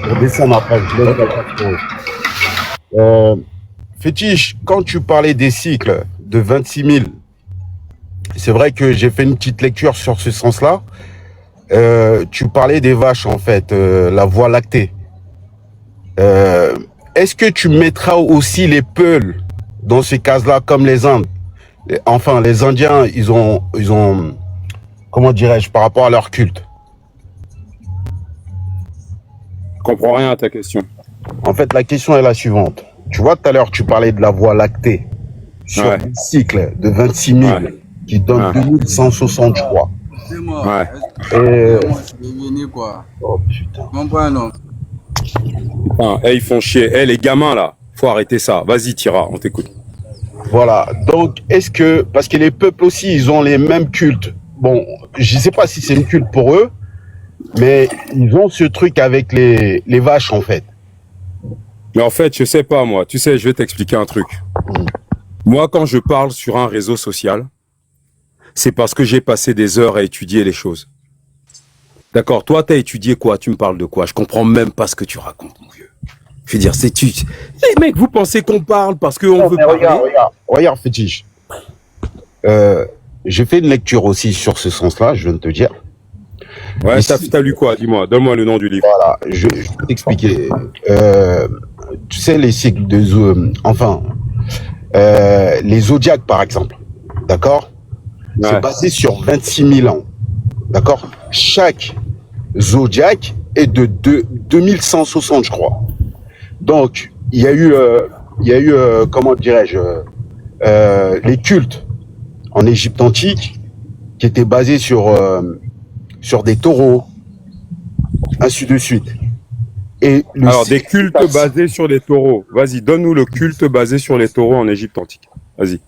Je descends après. Je laisse la place pour eux. Fétiche, quand tu parlais des cycles de 26 000, c'est vrai que j'ai fait une petite lecture sur ce sens-là. Tu parlais des vaches, en fait, la voie lactée. Est-ce que tu mettras aussi les Peuls dans ces cases-là, comme les Indes? Enfin, les Indiens, ils ont, comment dirais-je, par rapport à leur culte. Je comprends rien à ta question. En fait, la question est la suivante. Tu vois, tout à l'heure, tu parlais de la voie lactée sur un cycle de 26 000 qui donne 2160, je crois. Quoi. Oh putain. Comprends, non? Putain, ils font chier. Les gamins là, faut arrêter ça. Vas-y, Tira, on t'écoute. Voilà. Donc, est-ce que, parce que les peuples aussi, ils ont les mêmes cultes. Bon, je sais pas si c'est une culte pour eux, mais ils ont ce truc avec les vaches en fait. Mais en fait, je sais pas, moi. Tu sais, je vais t'expliquer un truc. Moi, quand je parle sur un réseau social, c'est parce que j'ai passé des heures à étudier les choses. D'accord, toi, t'as étudié quoi? Tu me parles de quoi? Je comprends même pas ce que tu racontes, mon vieux. Je veux dire, c'est tu... Les mecs, vous pensez qu'on parle parce qu'on veut parler? Regarde, Fétiche. J'ai fait une lecture aussi sur ce sens-là, je viens de te dire. Ouais, t'as lu quoi? Dis-moi, donne-moi le nom du livre. Voilà, je vais t'expliquer. Tu sais, les cycles de... les zodiaques, par exemple. D'accord? Ouais. C'est basé sur 26 000 ans. D'accord? Chaque zodiaque est de 2160, je crois. Donc, il y a eu, comment dirais-je, les cultes en Égypte antique qui étaient basés sur des taureaux, ainsi de suite. Et alors, des cultes basés sur les taureaux. Vas-y, donne-nous le culte basé sur les taureaux en Égypte antique. Vas-y.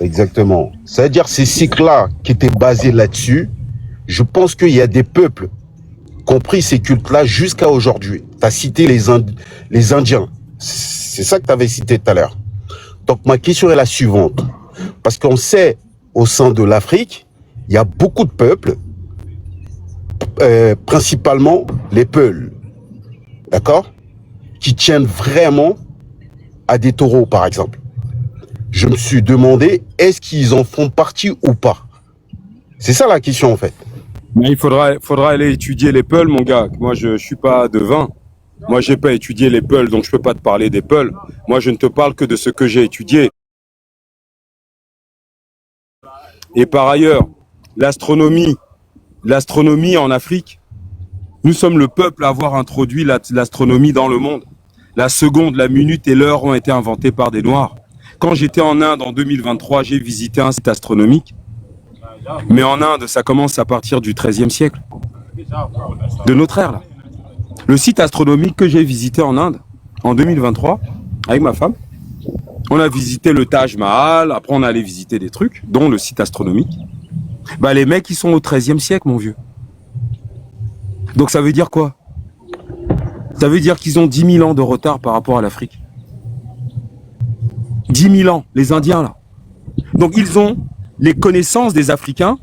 Exactement. C'est-à-dire ces cycles-là qui étaient basés là-dessus, je pense qu'il y a des peuples qui ont pris ces cultes-là jusqu'à aujourd'hui. Tu as cité les Indiens. C'est ça que tu avais cité tout à l'heure. Donc ma question est la suivante. Parce qu'on sait, au sein de l'Afrique, il y a beaucoup de peuples, principalement les Peuls, d'accord, qui tiennent vraiment à des taureaux, par exemple. Je me suis demandé, est-ce qu'ils en font partie ou pas? C'est ça la question, en fait. Mais il faudra aller étudier les Peuls, mon gars. Moi, je suis pas devin. Moi, j'ai pas étudié les Peuls, donc je peux pas te parler des Peuls. Moi, je ne te parle que de ce que j'ai étudié. Et par ailleurs, l'astronomie en Afrique, nous sommes le peuple à avoir introduit l'astronomie dans le monde. La seconde, la minute et l'heure ont été inventées par des Noirs. Quand j'étais en Inde en 2023, j'ai visité un site astronomique. Mais en Inde, ça commence à partir du XIIIe siècle. De notre ère, là. Le site astronomique que j'ai visité en Inde, en 2023, avec ma femme, on a visité le Taj Mahal, après on allait visiter des trucs, dont le site astronomique. Bah les mecs, ils sont au XIIIe siècle, mon vieux. Donc ça veut dire quoi? Ça veut dire qu'ils ont 10 000 ans de retard par rapport à l'Afrique. 10 000 ans, les Indiens, là. Donc ils ont les connaissances des Africains,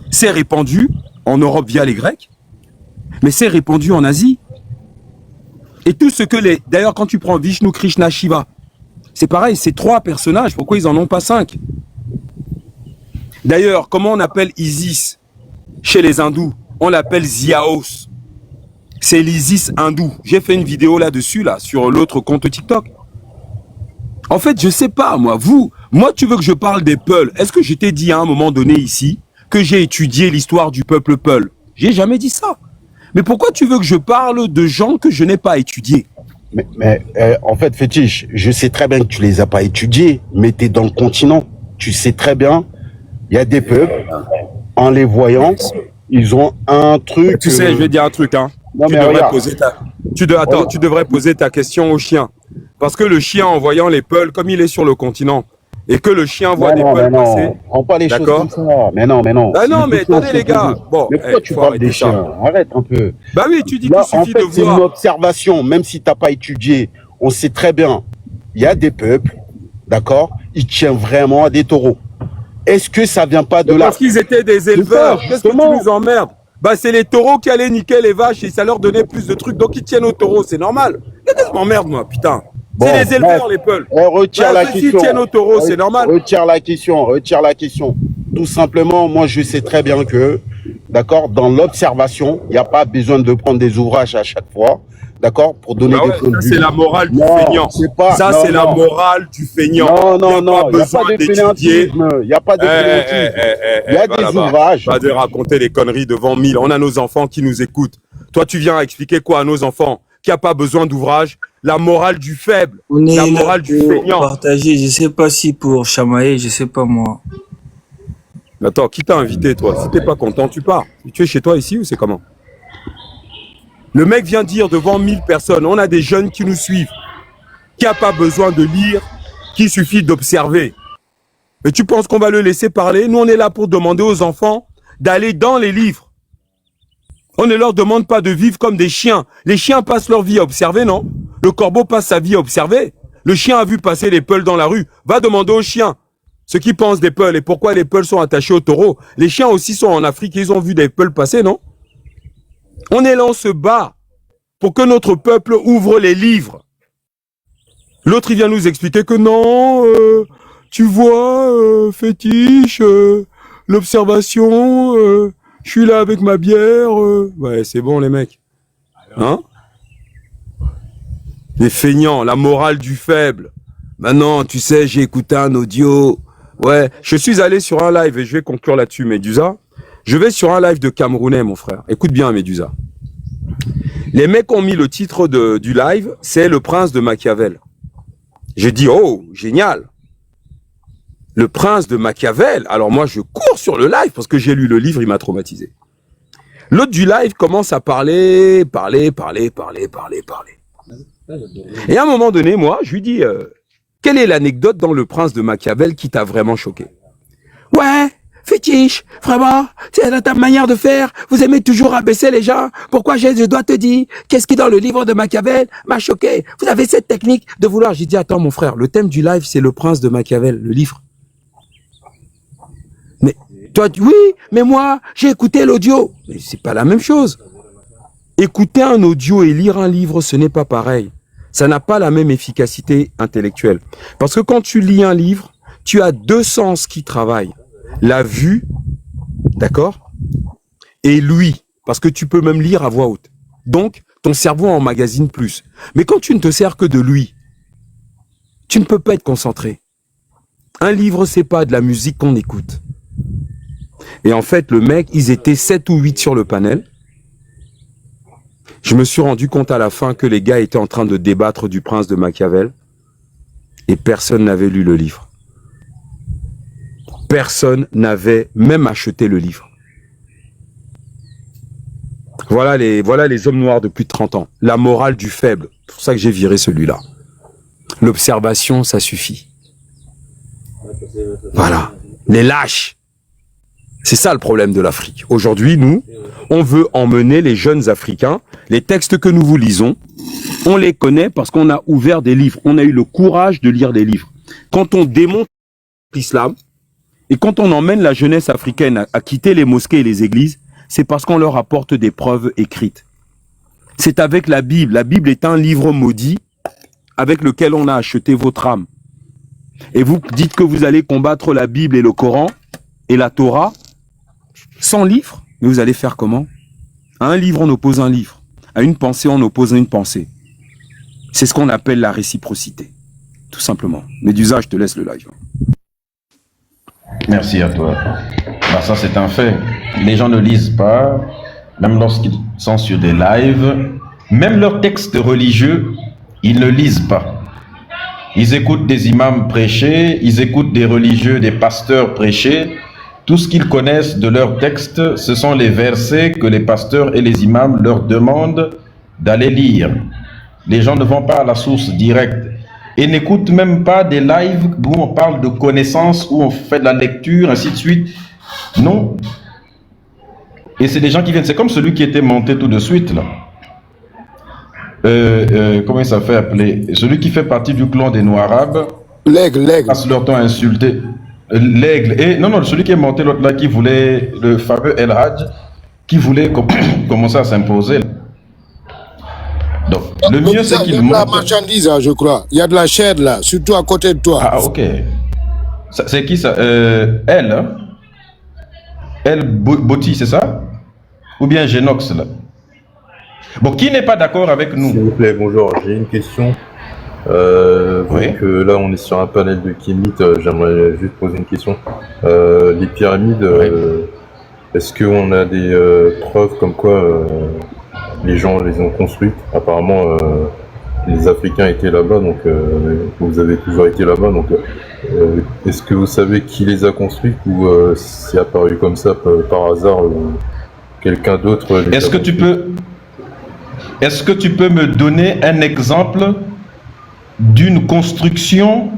c'est répandu en Europe via les Grecs, mais c'est répandu en Asie. Et tout ce que les... D'ailleurs, quand tu prends Vishnu, Krishna, Shiva, c'est pareil, c'est 3 personnages, pourquoi ils en ont pas 5? D'ailleurs, comment on appelle Isis chez les hindous? On l'appelle Ziaos. C'est l'Isis hindou. J'ai fait une vidéo là-dessus, là, sur l'autre compte TikTok. En fait, je sais pas, moi, tu veux que je parle des Peuls? Est-ce que je t'ai dit à un moment donné ici que j'ai étudié l'histoire du peuple Peul? J'ai jamais dit ça. Mais pourquoi tu veux que je parle de gens que je n'ai pas étudiés? Mais en fait, Fétiche, je sais très bien que tu les as pas étudiés, mais tu es dans le continent. Tu sais très bien, il y a des peuples, en les voyant, ils ont un truc... Tu sais, je vais dire un truc, hein. Non, tu devrais poser ta question au chien. Parce que le chien, en voyant les Peuls, comme il est sur le continent, et que le chien voit des Peuls passer... Prends pas les choses comme ça. Mais non. Ah non, mais attendez les gars. Bon, mais pourquoi tu parles des chiens? Arrête un peu. Bah oui, tu dis qu'il suffit de voir. C'est une observation, même si tu n'as pas étudié. On sait très bien, il y a des peuples, d'accord, ils tiennent vraiment à des taureaux. Est-ce que ça vient pas de là? Parce qu'ils étaient des éleveurs. Qu'est-ce que tu nous emmerdes? Bah c'est les taureaux qui allaient niquer les vaches et ça leur donnait plus de trucs, donc ils tiennent aux taureaux, c'est normal. Qu'est-ce que je m'emmerde, moi, putain? Bon, c'est les éleveurs, les Peuls. Retire la question. S'ils tiennent aux taureaux, c'est normal. Retire la question. Tout simplement, moi, je sais très bien que, d'accord, dans l'observation, il n'y a pas besoin de prendre des ouvrages à chaque fois, d'accord, pour donner des points de vue. C'est la morale du feignant. C'est la morale du feignant. Non, il n'y a pas de fainéantisme. Il n'y a pas de fainéantisme. Il y a des ouvrages. Pas de raconter des conneries devant 1000. On a nos enfants qui nous écoutent. Toi, tu viens expliquer quoi à nos enfants? Qu'il n'y a pas besoin d'ouvrage? La morale du faible, la morale du feignant. Partager, je sais pas si pour chamailler, je sais pas moi. Attends, qui t'a invité toi? Si t'es pas content, tu pars. Tu es chez toi ici ou c'est comment? Le mec vient dire devant 1000 personnes, on a des jeunes qui nous suivent, qui n'a pas besoin de lire, qui suffit d'observer. Mais tu penses qu'on va le laisser parler? Nous, on est là pour demander aux enfants d'aller dans les livres. On ne leur demande pas de vivre comme des chiens. Les chiens passent leur vie à observer, non? Le corbeau passe sa vie à observer. Le chien a vu passer les peuls dans la rue. Va demander aux chiens ce qu'ils pensent des peuls et pourquoi les peuls sont attachés aux taureaux. Les chiens aussi sont en Afrique, ils ont vu des peuls passer, non? On est là, on se bat pour que notre peuple ouvre les livres. L'autre, il vient nous expliquer que non, tu vois, fétiche, l'observation, je suis là avec ma bière. Ouais, c'est bon, les mecs. Hein? Les feignants, la morale du faible. Maintenant, tu sais, j'ai écouté un audio. Ouais, je suis allé sur un live et je vais conclure là-dessus, Médusa. Je vais sur un live de Camerounais, mon frère. Écoute bien, Médusa. Les mecs ont mis le titre du live, c'est Le Prince de Machiavel. J'ai dit, oh, génial. Le Prince de Machiavel. Alors moi, je cours sur le live parce que j'ai lu le livre, il m'a traumatisé. L'autre du live commence à parler. Et à un moment donné, moi, je lui dis, quelle est l'anecdote dans Le Prince de Machiavel qui t'a vraiment choqué? Ouais, fétiche, vraiment, c'est ta manière de faire, vous aimez toujours abaisser les gens, pourquoi je dois te dire, qu'est-ce qui dans le livre de Machiavel m'a choqué? Vous avez cette technique de vouloir, j'ai dit, attends mon frère, le thème du live c'est Le Prince de Machiavel, le livre. Mais, toi, oui, mais moi, j'ai écouté l'audio, mais c'est pas la même chose. Écouter un audio et lire un livre, ce n'est pas pareil. Ça n'a pas la même efficacité intellectuelle. Parce que quand tu lis un livre, tu as deux sens qui travaillent. La vue, d'accord? Et l'ouïe, parce que tu peux même lire à voix haute. Donc, ton cerveau emmagasine plus. Mais quand tu ne te sers que de l'ouïe, tu ne peux pas être concentré. Un livre, c'est pas de la musique qu'on écoute. Et en fait, le mec, ils étaient 7 ou 8 sur le panel. Je me suis rendu compte à la fin que les gars étaient en train de débattre du Prince de Machiavel et personne n'avait lu le livre. Personne n'avait même acheté le livre. Voilà les hommes noirs de plus de 30 ans. La morale du faible. C'est pour ça que j'ai viré celui-là. L'observation, ça suffit. Voilà. Les lâches. C'est ça le problème de l'Afrique. Aujourd'hui, nous, on veut emmener les jeunes Africains. Les textes que nous vous lisons, on les connaît parce qu'on a ouvert des livres. On a eu le courage de lire des livres. Quand on démonte l'islam et quand on emmène la jeunesse africaine à quitter les mosquées et les églises, c'est parce qu'on leur apporte des preuves écrites. C'est avec la Bible. La Bible est un livre maudit avec lequel on a acheté votre âme. Et vous dites que vous allez combattre la Bible et le Coran et la Torah sans livre, mais vous allez faire comment? À un livre, on oppose un livre. À une pensée, on oppose une pensée. C'est ce qu'on appelle la réciprocité. Tout simplement. Médusa, je te laisse le live. Merci à toi. Bah, ça, c'est un fait. Les gens ne lisent pas, même lorsqu'ils sont sur des lives, même leurs textes religieux, ils ne lisent pas. Ils écoutent des imams prêcher, ils écoutent des religieux, des pasteurs prêcher. Tout ce qu'ils connaissent de leurs textes, ce sont les versets que les pasteurs et les imams leur demandent d'aller lire. Les gens ne vont pas à la source directe et n'écoutent même pas des lives où on parle de connaissances, où on fait de la lecture, ainsi de suite. Non. Et c'est des gens qui viennent. C'est comme celui qui était monté tout de suite, là. Comment il s'appelle appeler? Celui qui fait partie du clan des Noirs-Arabes. L'aigle. Passe leur temps à insulter. L'aigle. Et non, celui qui est monté l'autre là, qui voulait, le fameux El Hadj, qui voulait commencer à s'imposer. Donc, le mieux c'est qu'il monte. Il y a de la marchandise, je crois. Il y a de la chair là, surtout à côté de toi. Ah, ok. C'est qui ça? Elle, hein? Elle Botti, c'est ça? Ou bien Genox là? Bon, qui n'est pas d'accord avec nous? S'il vous plaît, bonjour. J'ai une question. Oui. Donc là, on est sur un panel de Kémite. J'aimerais juste poser une question. Les pyramides, est-ce qu'on a des preuves comme quoi les gens les ont construites? Apparemment, les Africains étaient là-bas, donc vous avez toujours été là-bas. Donc, est-ce que vous savez qui les a construites ou c'est apparu comme ça par hasard quelqu'un d'autre? Est-ce que tu peux me donner un exemple d'une construction,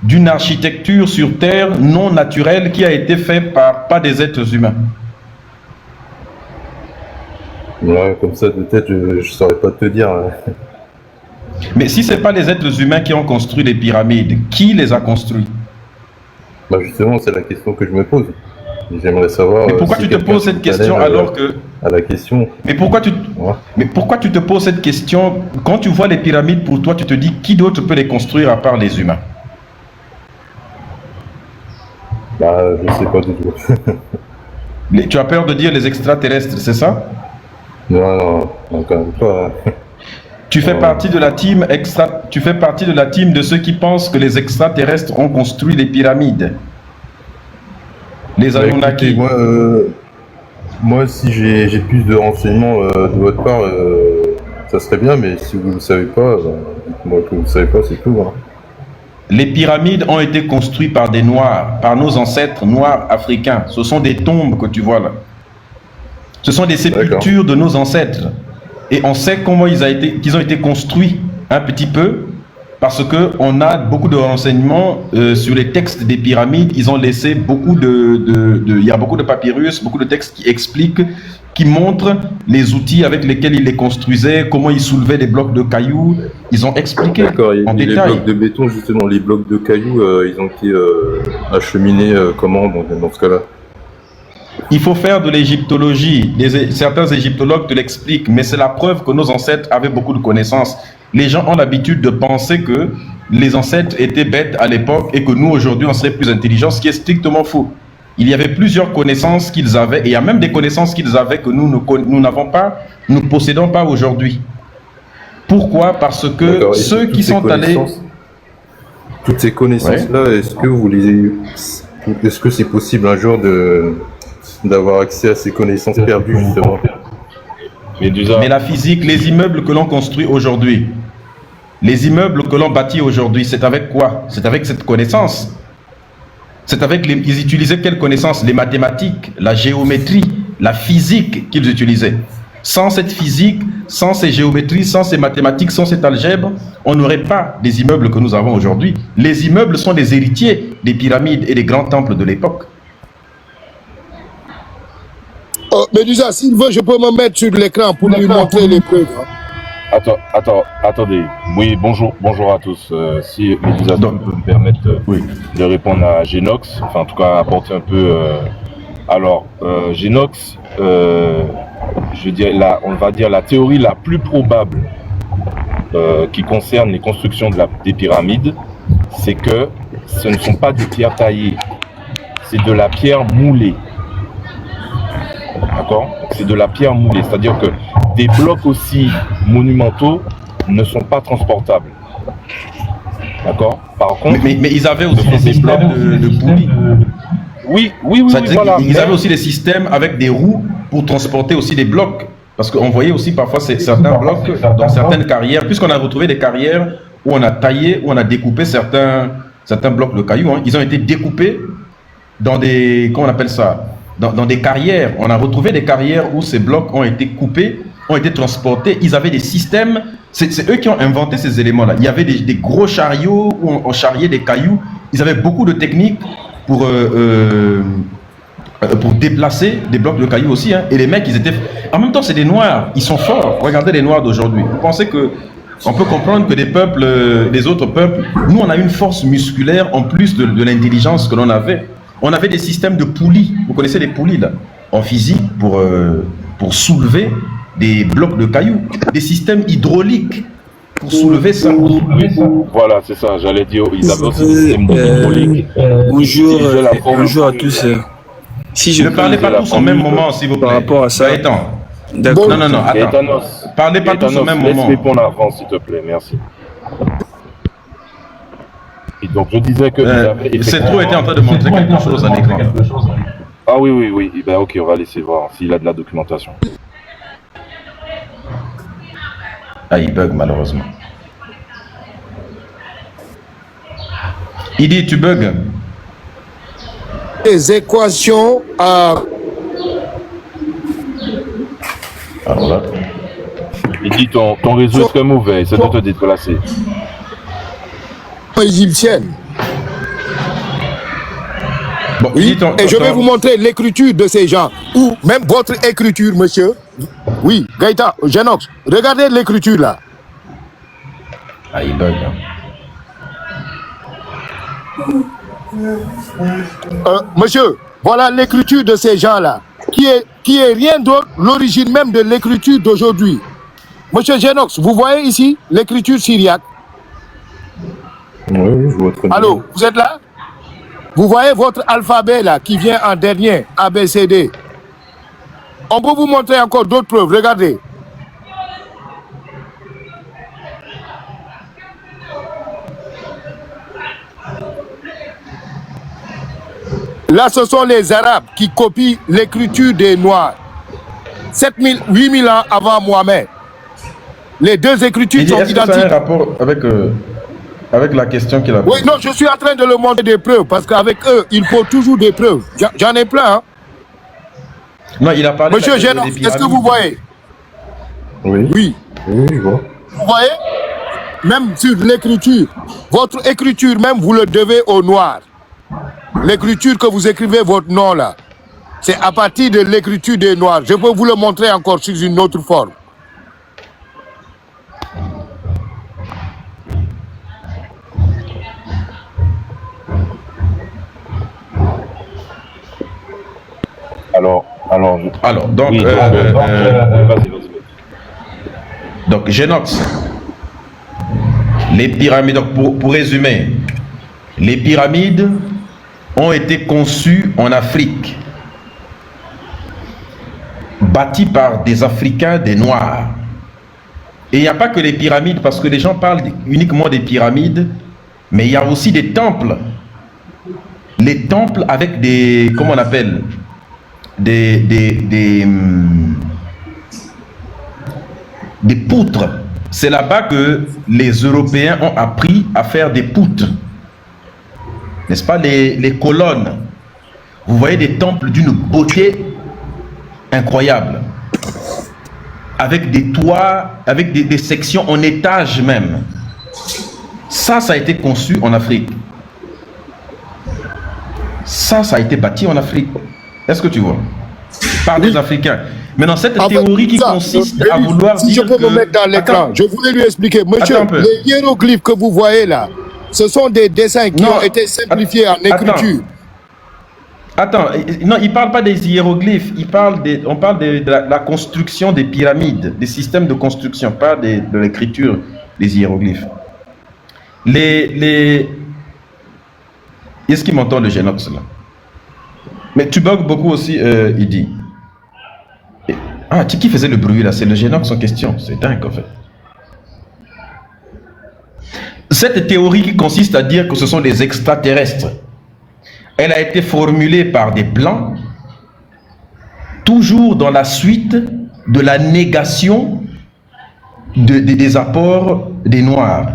d'une architecture sur Terre non naturelle qui a été faite par des êtres humains? Ouais, comme ça, de tête, je saurais pas te dire. Mais si ce n'est pas les êtres humains qui ont construit les pyramides, qui les a construits? Bah justement, c'est la question que je me pose. J'aimerais savoir. Mais pourquoi tu te poses cette question alors que... À la question. Mais pourquoi tu te poses cette question quand tu vois les pyramides, pour toi, tu te dis qui d'autre peut les construire à part les humains? Bah, je sais pas du tout. Tu as peur de dire les extraterrestres, c'est ça? Non, quand même pas. Tu fais partie de la team Tu fais partie de la team de ceux qui pensent que les extraterrestres ont construit les pyramides. Les Anunnaki. Moi, si j'ai plus de renseignements de votre part, ça serait bien, mais si vous ne le savez pas, moi que vous ne savez pas, c'est tout. Hein. Les pyramides ont été construites par des Noirs, par nos ancêtres noirs africains. Ce sont des tombes que tu vois là. Ce sont des sépultures de nos ancêtres. Et on sait comment qu'ils ont été construits un petit peu, parce qu'on a beaucoup de renseignements sur les textes des pyramides. Ils ont laissé beaucoup il y a beaucoup de papyrus, beaucoup de textes qui expliquent, qui montrent les outils avec lesquels ils les construisaient, comment ils soulevaient des blocs de cailloux. Ils ont expliqué en détail. Les blocs de béton, justement, les blocs de cailloux, ils ont été acheminés comment dans ce cas-là? Il faut faire de l'égyptologie. Certains égyptologues te l'expliquent, mais c'est la preuve que nos ancêtres avaient beaucoup de connaissances. Les gens ont l'habitude de penser que les ancêtres étaient bêtes à l'époque et que nous, aujourd'hui, on serait plus intelligents, ce qui est strictement faux. Il y avait plusieurs connaissances qu'ils avaient, et il y a même des connaissances qu'ils avaient que nous n'avons pas, nous ne possédons pas aujourd'hui. Pourquoi? Parce que ceux qui sont allés... Toutes ces connaissances-là, est-ce que c'est possible un jour d'avoir accès à ces connaissances perdues, justement? Mais la physique, les immeubles que l'on construit aujourd'hui, les immeubles que l'on bâtit aujourd'hui, c'est avec quoi? C'est avec cette connaissance. C'est avec ils utilisaient quelle connaissance? Les mathématiques, la géométrie, la physique qu'ils utilisaient. Sans cette physique, sans ces géométries, sans ces mathématiques, sans cette algèbre, on n'aurait pas des immeubles que nous avons aujourd'hui. Les immeubles sont les héritiers des pyramides et des grands temples de l'époque. Oh, Médusa, s'il veut, je peux me mettre sur l'écran pour lui montrer les preuves. Attendez. Oui, bonjour à tous. Si Médusa peut me permettre de répondre à Génox, enfin en tout cas apporter un peu... Alors, Génox, je dirais on va dire la théorie la plus probable qui concerne les constructions des pyramides, c'est que ce ne sont pas des pierres taillées, c'est de la pierre moulée. D'accord? C'est de la pierre moulée, c'est-à-dire que des blocs aussi monumentaux ne sont pas transportables. D'accord? Par contre... Mais ils avaient aussi des systèmes de poulies. Oui, voilà. Ils avaient aussi des systèmes avec des roues pour transporter aussi des blocs. Parce qu'on voyait aussi parfois certains blocs dans certaines carrières, puisqu'on a retrouvé des carrières où on a taillé, où on a découpé certains blocs de cailloux. Hein. Ils ont été découpés dans des... Comment on appelle ça? Dans des carrières. On a retrouvé des carrières où ces blocs ont été coupés, ont été transportés. Ils avaient des systèmes. C'est eux qui ont inventé ces éléments-là. Il y avait des gros chariots où on charriait des cailloux. Ils avaient beaucoup de techniques pour déplacer des blocs de cailloux aussi. Hein. Et les mecs, ils étaient... En même temps, c'est des Noirs. Ils sont forts. Regardez les Noirs d'aujourd'hui. Vous pensez que on peut comprendre que des peuples, des autres peuples, nous, on a une force musculaire en plus de l'intelligence que l'on avait. On avait des systèmes de poulies. Vous connaissez les poulies, là, en physique, pour soulever des blocs de cailloux. Des systèmes hydrauliques pour soulever ça. Voilà, c'est ça, j'allais dire. Ils avaient aussi des systèmes hydrauliques. Bonjour à tous. Si ne parlez pas tous au même moment, s'il vous plaît. Par rapport à ça. D'accord. Non, attends. Parlez pas tous au même moment. Laisse répondre avant, s'il te plaît, merci. Et donc je disais que Cetro était en train de montrer quelque chose à l'écran. Ah oui. Ben ok, on va laisser voir s'il a de la documentation. Ah, il bug malheureusement. Il dit tu bugs. Les équations à... Alors là. Il dit ton réseau est très mauvais, c'est de te déplacer. Égyptienne. Bon, oui, et je vais vous montrer l'écriture de ces gens, ou même votre écriture, monsieur. Oui, Gaïta, Genox, regardez l'écriture là. Ah, il bug. Monsieur, voilà l'écriture de ces gens-là, qui est rien d'autre, l'origine même de l'écriture d'aujourd'hui. Monsieur Genox, vous voyez ici l'écriture syriaque? Oui, je vois très bien. Allô, vous êtes là? Vous voyez votre alphabet là, qui vient en dernier, ABCD. On peut vous montrer encore d'autres preuves, regardez. Là, ce sont les Arabes qui copient l'écriture des Noirs. 7000, 8000 ans avant Mohamed. Les deux écritures sont Est-ce que identiques. ça a un rapport avec la question qu'il a posée? Oui, non, je suis en train de le montrer des preuves, parce qu'avec eux, il faut toujours des preuves. J'en ai plein, hein. Non, il a parlé Monsieur des Genox, est-ce que vous voyez? Oui. Oui. Oui, je vois. Vous voyez? Même sur l'écriture, votre écriture même, vous le devez au noir. L'écriture que vous écrivez votre nom là, c'est à partir de l'écriture des Noirs. Je peux vous le montrer encore sous une autre forme. Alors, donc, oui, vas-y. Donc, Genox, les pyramides, donc pour résumer, les pyramides ont été conçues en Afrique, bâties par des Africains, des Noirs. Et il n'y a pas que les pyramides, parce que les gens parlent uniquement des pyramides, mais il y a aussi des temples. Les temples avec des, comment on appelle, des poutres. C'est là-bas que les Européens ont appris à faire des poutres. N'est-ce pas, les colonnes. Vous voyez des temples d'une beauté incroyable. Avec des toits, avec des sections en étage même. Ça a été conçu en Afrique. Ça a été bâti en Afrique. Est-ce que tu vois? Par des Africains. Maintenant, cette théorie qui consiste à vouloir si dire je peux me mettre dans l'écran, je voulais lui expliquer. Monsieur, les hiéroglyphes que vous voyez là, ce sont des dessins qui ont été simplifiés en écriture. Attends, non, il ne parle pas des hiéroglyphes, on parle de la construction des pyramides, des systèmes de construction, pas de l'écriture des hiéroglyphes. Est-ce qu'il m'entend le Genox là? Mais tu bugs beaucoup aussi, il dit. Ah, qui faisait le bruit là? C'est le Genox en question, c'est dingue en fait. Cette théorie qui consiste à dire que ce sont des extraterrestres, elle a été formulée par des Blancs, toujours dans la suite de la négation des apports des Noirs.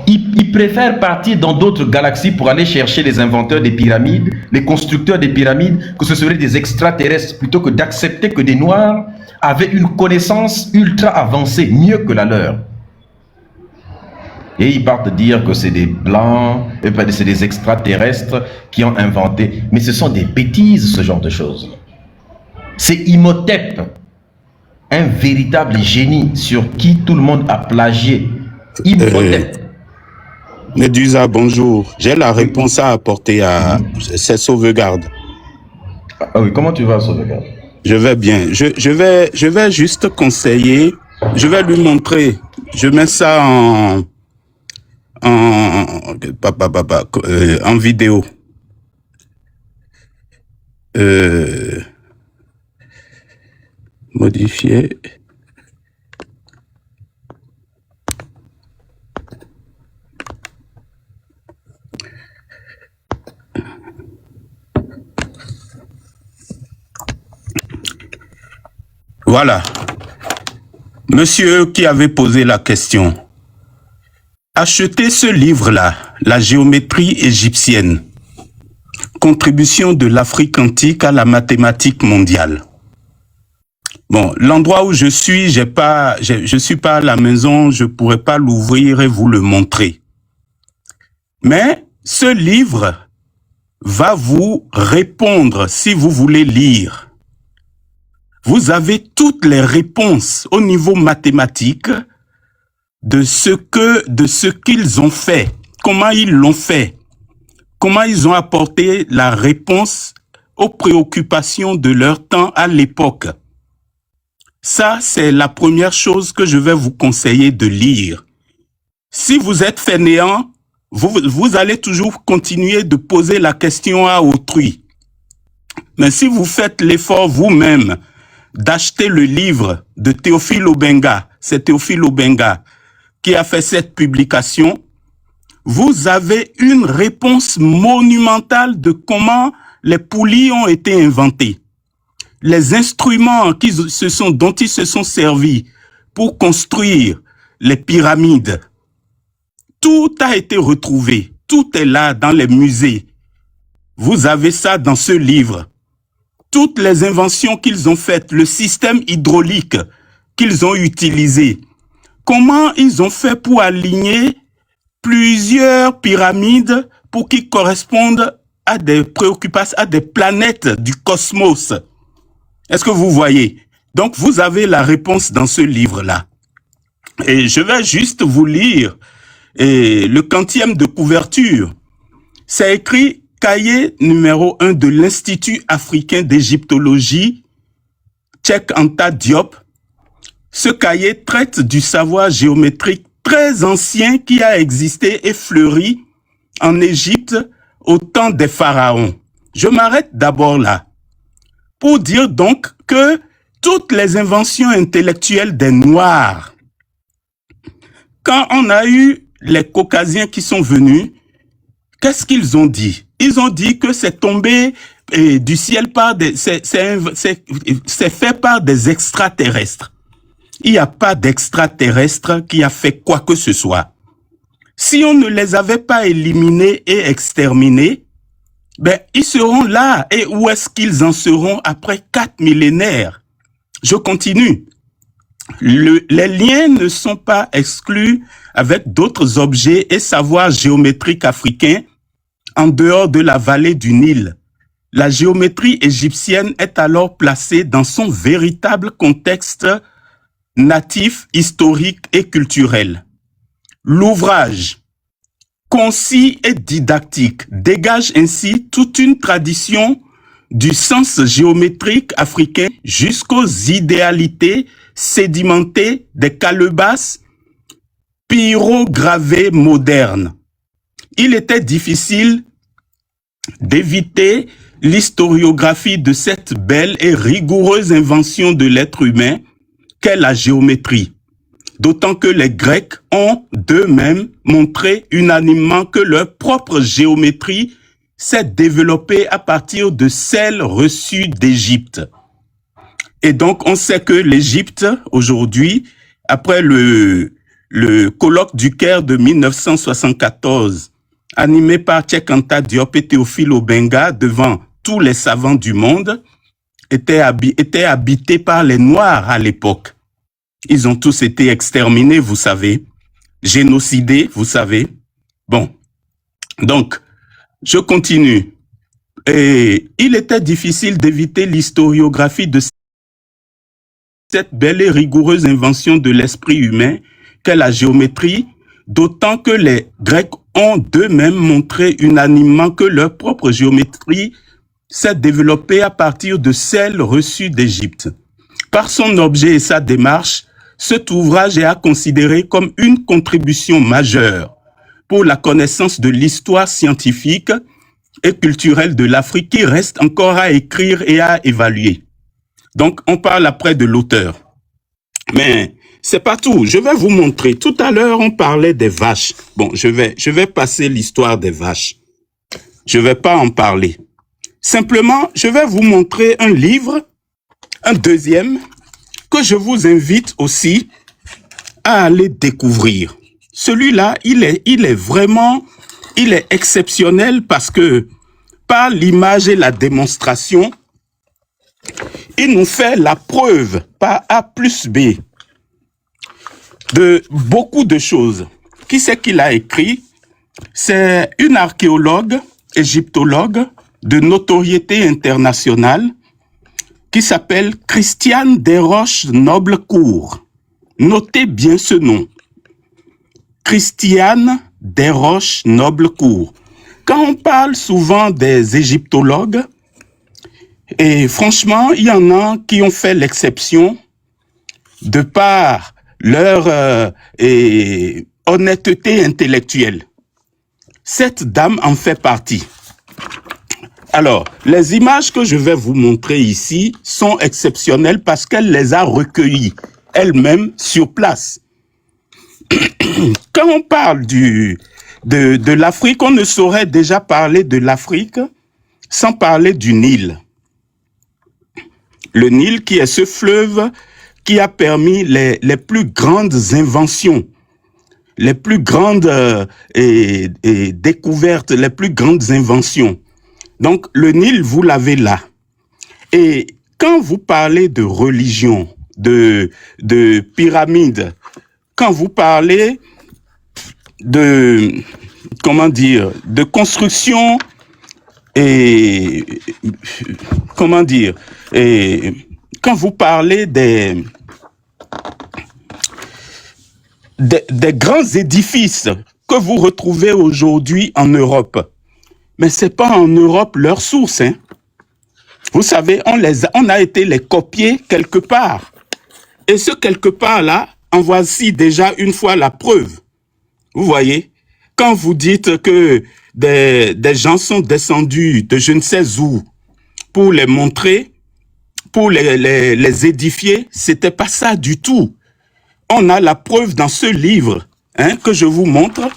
Ils préfèrent partir dans d'autres galaxies pour aller chercher les inventeurs des pyramides, les constructeurs des pyramides, que ce seraient des extraterrestres, plutôt que d'accepter que des Noirs avaient une connaissance ultra avancée, mieux que la leur. Et ils partent dire que c'est des Blancs, c'est des extraterrestres qui ont inventé. Mais ce sont des bêtises, ce genre de choses. C'est Imhotep, un véritable génie sur qui tout le monde a plagié. Imhotep. Médusa, bonjour. J'ai la réponse à apporter à ces sauvegardes. Ah oui, comment tu vas, sauvegarde? Je vais bien. Je vais juste conseiller. Je vais lui montrer. Je mets ça en vidéo. Modifier. Voilà. Monsieur qui avait posé la question. Achetez ce livre-là, La géométrie égyptienne. Contribution de l'Afrique antique à la mathématique mondiale. Bon, l'endroit où je suis, je suis pas à la maison, je pourrais pas l'ouvrir et vous le montrer. Mais ce livre va vous répondre si vous voulez lire vous avez toutes les réponses au niveau mathématique de ce qu'ils ont fait, comment ils l'ont fait, comment ils ont apporté la réponse aux préoccupations de leur temps à l'époque. Ça, c'est la première chose que je vais vous conseiller de lire. Si vous êtes fainéant, vous allez toujours continuer de poser la question à autrui. Mais si vous faites l'effort vous-même d'acheter le livre de Théophile Obenga, c'est Théophile Obenga qui a fait cette publication, vous avez une réponse monumentale de comment les poulies ont été inventées. Les instruments dont ils se sont servis pour construire les pyramides, tout a été retrouvé. Tout est là dans les musées. Vous avez ça dans ce livre. Toutes les inventions qu'ils ont faites, le système hydraulique qu'ils ont utilisé, comment ils ont fait pour aligner plusieurs pyramides pour qu'ils correspondent à des préoccupations, à des planètes du cosmos. Est-ce que vous voyez? Donc, vous avez la réponse dans ce livre-là. Et je vais juste vous lire le quantième de couverture. C'est écrit cahier numéro 1 de l'Institut africain d'égyptologie, Cheikh Anta Diop. Ce cahier traite du savoir géométrique très ancien qui a existé et fleuri en Égypte au temps des pharaons. Je m'arrête d'abord là pour dire donc que toutes les inventions intellectuelles des Noirs, quand on a eu les Caucasiens qui sont venus, qu'est-ce qu'ils ont dit? Ils ont dit que c'est tombé du ciel c'est fait par des extraterrestres. Il n'y a pas d'extraterrestre qui a fait quoi que ce soit. Si on ne les avait pas éliminés et exterminés, ben, ils seront là. Et où est-ce qu'ils en seront après 4 millénaires? Je continue. Les liens ne sont pas exclus avec d'autres objets et savoirs géométriques africains en dehors de la vallée du Nil. La géométrie égyptienne est alors placée dans son véritable contexte natif, historique et culturel. L'ouvrage, concis et didactique, dégage ainsi toute une tradition du sens géométrique africain jusqu'aux idéalités sédimentées des calebasses pyrogravées modernes. Il était difficile d'éviter l'historiographie de cette belle et rigoureuse invention de l'être humain qu'est la géométrie. D'autant que les Grecs ont d'eux-mêmes montré unanimement que leur propre géométrie s'est développée à partir de celle reçue d'Égypte. Et donc, on sait que l'Égypte, aujourd'hui, après le colloque du Caire de 1974, animé par Cheikh Anta Diop et Théophile Obenga devant tous les savants du monde, était habité par les Noirs à l'époque. Ils ont tous été exterminés, vous savez, génocidés, vous savez. Bon, donc, je continue. Et il était difficile d'éviter l'historiographie de cette belle et rigoureuse invention de l'esprit humain qu'est la géométrie, d'autant que les Grecs ont d'eux-mêmes montré unanimement que leur propre géométrie s'est développée à partir de celle reçue d'Égypte. Par son objet et sa démarche, cet ouvrage est à considérer comme une contribution majeure pour la connaissance de l'histoire scientifique et culturelle de l'Afrique qui reste encore à écrire et à évaluer. Donc, on parle après de l'auteur. Mais c'est pas tout. Je vais vous montrer. Tout à l'heure, on parlait des vaches. Bon, je vais passer l'histoire des vaches. Je vais pas en parler. Simplement, je vais vous montrer un livre, un deuxième, que je vous invite aussi à aller découvrir. Celui-là, il est vraiment exceptionnel parce que par l'image et la démonstration, il nous fait la preuve par A plus B de beaucoup de choses. Qui c'est qu'il a écrit? C'est une archéologue, égyptologue de notoriété internationale qui s'appelle Christiane Desroches-Noblecourt. Notez bien ce nom. Christiane Desroches-Noblecourt. Quand on parle souvent des égyptologues, et franchement, il y en a qui ont fait l'exception de par leur honnêteté intellectuelle. Cette dame en fait partie. Alors, les images que je vais vous montrer ici sont exceptionnelles parce qu'elle les a recueillies elle-même sur place. Quand on parle de l'Afrique, on ne saurait déjà parler de l'Afrique sans parler du Nil. Le Nil qui est ce fleuve qui a permis les plus grandes inventions, les plus grandes découvertes, les plus grandes inventions. Donc, le Nil, vous l'avez là. Et quand vous parlez de religion, de pyramide, quand vous parlez de, comment dire, de construction et, comment dire, et quand vous parlez des grands édifices que vous retrouvez aujourd'hui en Europe, mais c'est pas en Europe leur source, hein. Vous savez, on a été les copier quelque part. Et ce quelque part-là, en voici déjà une fois la preuve. Vous voyez, quand vous dites que des gens sont descendus de je ne sais où pour les montrer, pour les édifier, c'était pas ça du tout. On a la preuve dans ce livre, hein, que je vous montre.